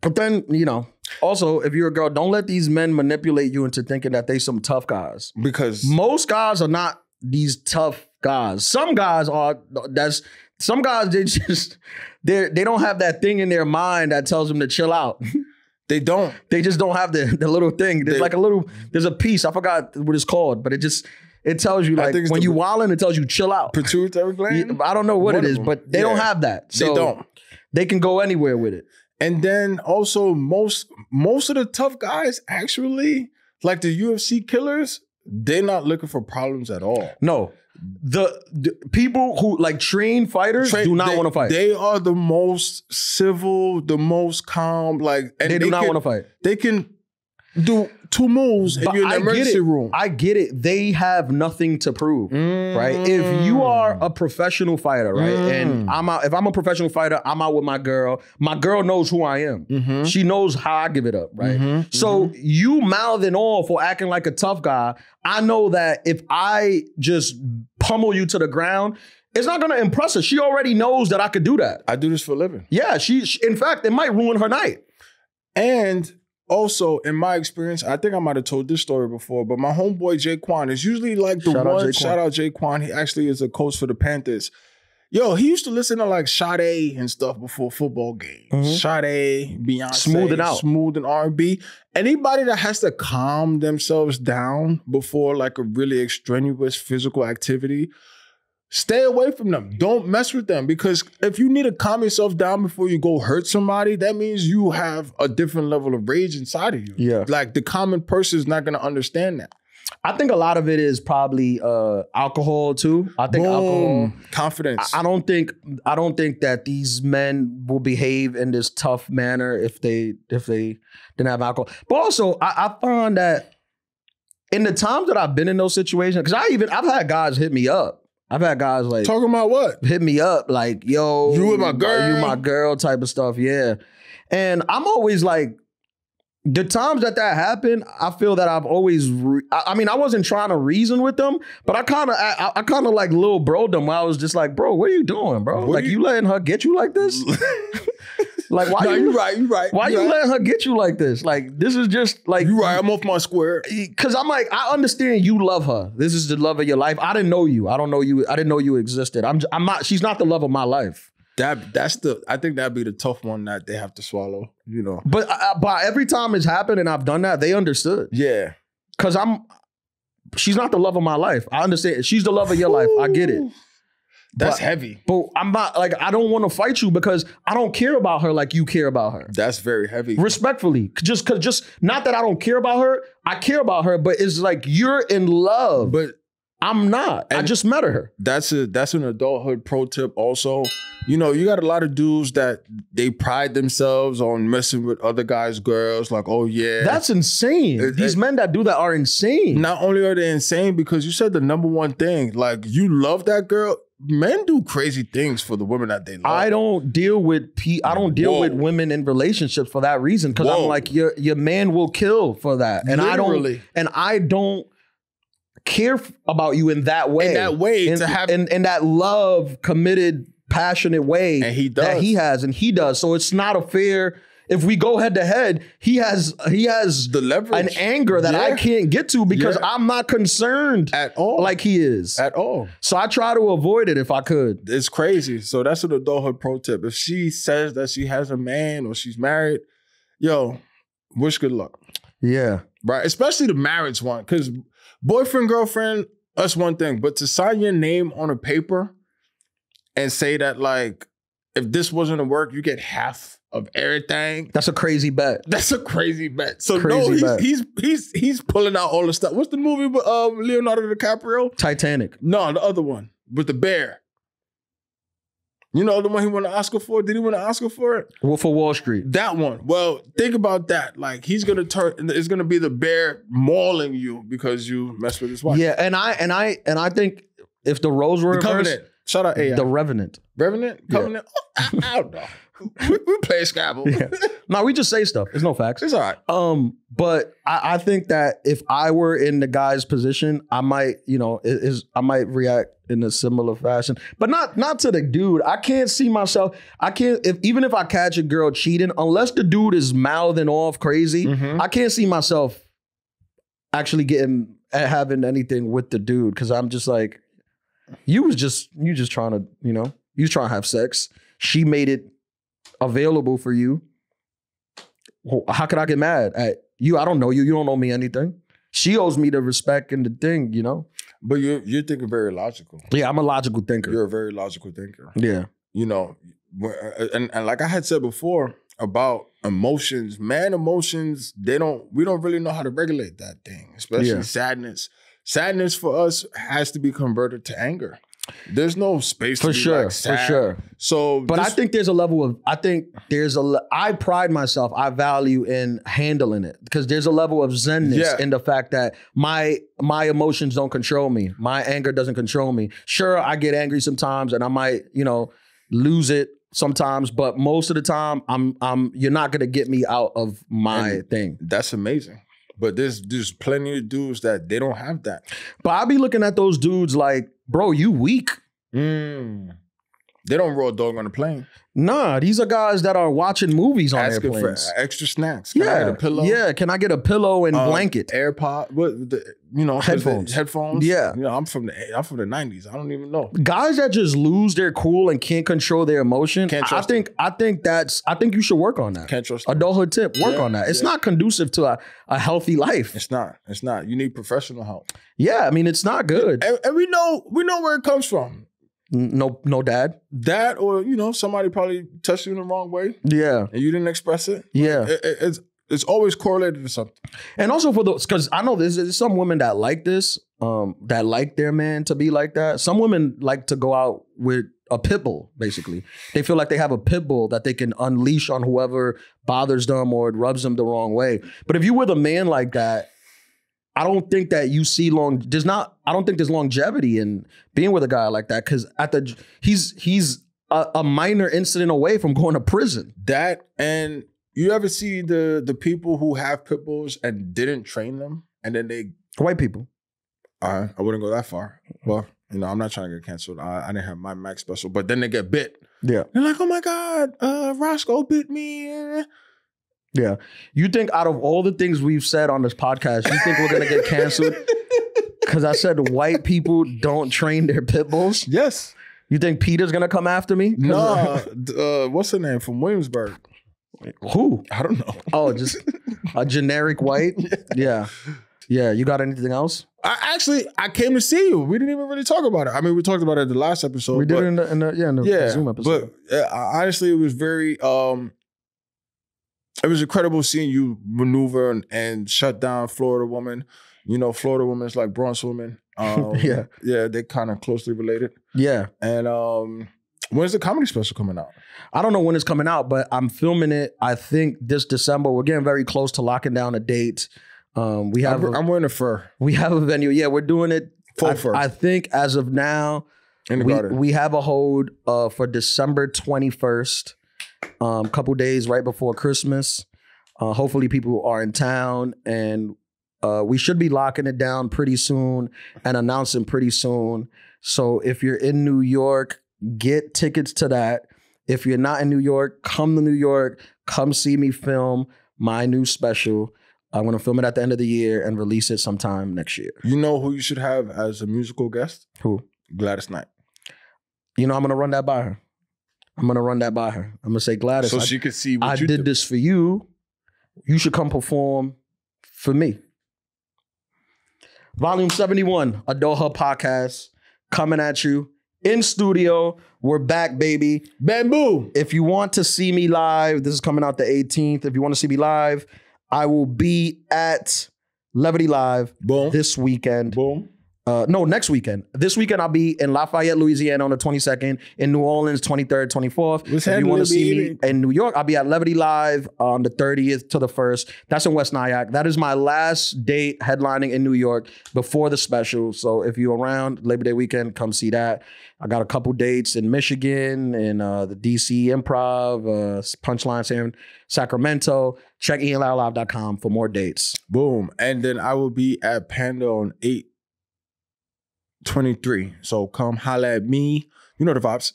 S1: But then, you know, also, if you're a girl, don't let these men manipulate you into thinking that they some tough guys.
S2: Because
S1: most guys are not these tough guys. Some guys are, some guys, they don't have that thing in their mind that tells them to chill out.
S2: They don't.
S1: They just don't have the little thing. There's there's a piece, I forgot what it's called, but it tells you, like, when you wildin', it tells you chill out.
S2: Pituitary gland?
S1: I don't know what it is, but they don't have that. So
S2: they don't.
S1: They can go anywhere with it.
S2: And then also most of the tough guys actually, like the UFC killers, they're not looking for problems at all.
S1: No. The people who like train fighters do not want to fight.
S2: They are the most civil, the most calm, like, and
S1: they do not want to fight.
S2: They can do 2 moves and you're in the emergency room.
S1: I get it. They have nothing to prove, right? If you are a professional fighter, right? And if I'm a professional fighter, I'm out with my girl. My girl knows who I am. She knows how I give it up, right? So you mouthing off or acting like a tough guy, I know that if I just pummel you to the ground, it's not going to impress her. She already knows that I could do that.
S2: I do this for a living.
S1: Yeah, in fact, it might ruin her night.
S2: And also, in my experience, I think I might have told this story before, but my homeboy Jaquan is usually like the one. Shout out Jaquan. He actually is a coach for the Panthers. Yo, he used to listen to like Sade and stuff before football games. Sade, Beyonce, smooth and R&B. Anybody that has to calm themselves down before like a really extraneous physical activity, stay away from them. Don't mess with them, because if you need to calm yourself down before you go hurt somebody, that means you have a different level of rage inside of you.
S1: Yeah.
S2: Like, the common person is not going to understand that.
S1: I think a lot of it is probably alcohol too. I think alcohol,
S2: confidence.
S1: I don't think that these men will behave in this tough manner if they didn't have alcohol. But also, I find that in the times that I've been in those situations, because I've had guys hit me up I've had guys like
S2: talking about what?
S1: Hit me up like, yo,
S2: you with my girl,
S1: you my girl type of stuff. Yeah, and I'm always like, the times that happened, I feel that I've always. I mean, I wasn't trying to reason with them, but I kind of like little bro them. Where I was just like, bro, what are you doing, bro? Like you letting her get you like this? Like why?
S2: No, you right.
S1: Why you letting her get you like this? Like this is just like
S2: you right. I'm off my square.
S1: Because I'm like, I understand you love her. This is the love of your life. I didn't know you. I don't know you. I didn't know you existed. I'm not. She's not the love of my life.
S2: I think that'd be the tough one that they have to swallow. You know.
S1: But every time it's happened and I've done that, they understood.
S2: Yeah.
S1: Because she's not the love of my life. I understand. She's the love of your life. I get it.
S2: That's heavy.
S1: But I'm not like, I don't want to fight you because I don't care about her like you care about her.
S2: That's very heavy.
S1: Respectfully. Just not that I don't care about her. I care about her, but it's like you're in love. But I'm not. I just met her.
S2: That's an adulthood pro tip also. You know, you got a lot of dudes that they pride themselves on messing with other guys' girls. Like, oh yeah.
S1: That's insane. These men that do that are insane.
S2: Not only are they insane, because you said the number one thing, like you love that girl. Men do crazy things for the women that they love.
S1: I don't deal with with women in relationships for that reason. Because I'm like, your man will kill for that. And I don't care about you in that way. In that love, committed, passionate way.
S2: And he does.
S1: That he has and he does. So it's not a fair. If we go head to head, he has
S2: the leverage,
S1: an anger that I can't get to because I'm not concerned
S2: at all,
S1: like he is
S2: at all.
S1: So I try to avoid it if I could.
S2: It's crazy. So that's an adulthood pro tip. If she says that she has a man or she's married, yo, wish good luck.
S1: Yeah,
S2: right. Especially the marriage one, because boyfriend, girlfriend, that's one thing. But to sign your name on a paper and say that like, if this wasn't to work, you get half of everything.
S1: That's a crazy bet.
S2: That's a crazy bet. So he's pulling out all the stuff. What's the movie with Leonardo DiCaprio?
S1: Titanic.
S2: No, the other one with the bear. You know the one he won an Oscar for? Did he win an Oscar for it?
S1: Wolf of Wall Street.
S2: That one. Well, think about that. Like he's gonna it's gonna be the bear mauling you because you messed with his wife.
S1: Yeah, and I think if the roles were reversed,
S2: Covenant. Shout out AI.
S1: The Revenant.
S2: Revenant? Covenant? Yeah. I don't know. We play Scrabble. Yeah.
S1: No, we just say stuff. There's no facts.
S2: It's all right.
S1: But I think that if I were in the guy's position, I might, I might react in a similar fashion. But not to the dude. I can't see myself. Even if I catch a girl cheating, unless the dude is mouthing off crazy, I can't see myself actually having anything with the dude. Cause I'm just like, you just trying to, you was trying to have sex. She made it available for you. How could I get mad at you? I don't know you. You don't know me anything. She owes me the respect and the thing,
S2: But you're thinking very logical.
S1: Yeah, I'm a logical thinker.
S2: You're a very logical thinker.
S1: Yeah.
S2: And like I had said before about emotions, man, emotions, we don't really know how to regulate that thing, especially sadness. Sadness for us has to be converted to anger. There's no space
S1: for sure, like sad. For sure.
S2: So,
S1: but I think there's a level of. I pride myself. I value in handling it because there's a level of zenness in the fact that my emotions don't control me. My anger doesn't control me. Sure, I get angry sometimes, and I might, lose it sometimes. But most of the time, you're not gonna get me out of my thing.
S2: That's amazing. But there's plenty of dudes that they don't have that.
S1: But I be looking at those dudes like, bro, you weak.
S2: They don't roll dog on the plane.
S1: Nah, these are guys that are watching movies on
S2: asking
S1: airplanes.
S2: For extra snacks. Can I get a pillow?
S1: Yeah, can I get a pillow and blanket?
S2: AirPod, headphones. Headphones.
S1: Yeah.
S2: I'm from the 90s. I don't even know.
S1: Guys that just lose their cool and can't control their emotion.
S2: Can't trust
S1: I think you should work on that.
S2: Can't trust them.
S1: Adulthood tip, work on that. It's not conducive to a healthy life.
S2: It's not. You need professional help.
S1: Yeah, I mean it's not good.
S2: And we know where it comes from.
S1: No dad.
S2: That or somebody probably touched you in the wrong way.
S1: Yeah,
S2: and you didn't express it.
S1: Yeah,
S2: it's always correlated to something.
S1: And also for those, because I know there's some women that like this, that like their man to be like that. Some women like to go out with a pit bull. Basically, they feel like they have a pit bull that they can unleash on whoever bothers them or it rubs them the wrong way. But if you with a man like that, I don't think that you see I don't think there's longevity in being with a guy like that, because he's a minor incident away from going to prison.
S2: That, and you ever see the people who have pit bulls and didn't train them, and then they
S1: white people.
S2: I wouldn't go that far. Well, I'm not trying to get canceled. I didn't have my max special, but then they get bit.
S1: Yeah,
S2: they're like, oh my God, Roscoe bit me.
S1: Yeah. You think out of all the things we've said on this podcast, you think we're going to get canceled because I said white people don't train their pit bulls?
S2: Yes.
S1: You think Peter's going to come after me?
S2: No. What's her name from Williamsburg?
S1: Who?
S2: I don't know.
S1: Oh, just a generic white? Yeah. Yeah. You got anything else?
S2: I came to see you. We didn't even really talk about it. I mean, we talked about it in the last episode.
S1: We did it in the Zoom episode.
S2: But honestly, it was very... it was incredible seeing you maneuver and shut down Florida woman. Florida women is like Bronx women. Yeah, they're kind of closely related.
S1: Yeah.
S2: And when's the comedy special coming out?
S1: I don't know when it's coming out, but I'm filming it, I think, this December. We're getting very close to locking down a date. I'm
S2: wearing a fur.
S1: We have a venue. Yeah, we're doing it.
S2: Faux fur.
S1: I think as of now,
S2: in the garden.
S1: We have a hold for December 21st. Couple days right before Christmas. Hopefully people are in town, and we should be locking it down pretty soon and announcing pretty soon. So if you're in New York, get tickets to that. If you're not in New York, come to New York. Come see me film my new special. I'm going to film it at the end of the year and release it sometime next year.
S2: You know who you should have as a musical guest?
S1: Who?
S2: Gladys Knight.
S1: I'm going to run that by her. I'm going to say, Gladys,
S2: so she could see what
S1: I
S2: you
S1: did this for you. You should come perform for me. Volume 71, Adulthood Podcast, coming at you in studio. We're back, baby.
S2: Bamboo.
S1: If you want to see me live, this is coming out the 18th. If you want to see me live, I will be at Levity Live this weekend. No, next weekend. This weekend, I'll be in Lafayette, Louisiana on the 22nd, in New Orleans, 23rd, 24th. If you want to see me in New York, I'll be at Levity Live on the 30th to the 1st. That's in West Nyack. That is my last date headlining in New York before the special. So if you're around Labor Day weekend, come see that. I got a couple dates in Michigan, in the DC Improv, Punchline in Sacramento. Check ianlaralive.com for more dates.
S2: Boom. And then I will be at Panda on 8/23. So come holla at me. You know the vibes.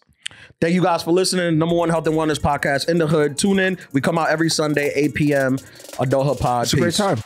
S1: Thank you guys for listening. #1 Health and Wellness podcast in the hood. Tune in. We come out every Sunday, 8 p.m. Adulthood Pod.
S2: It's a great time.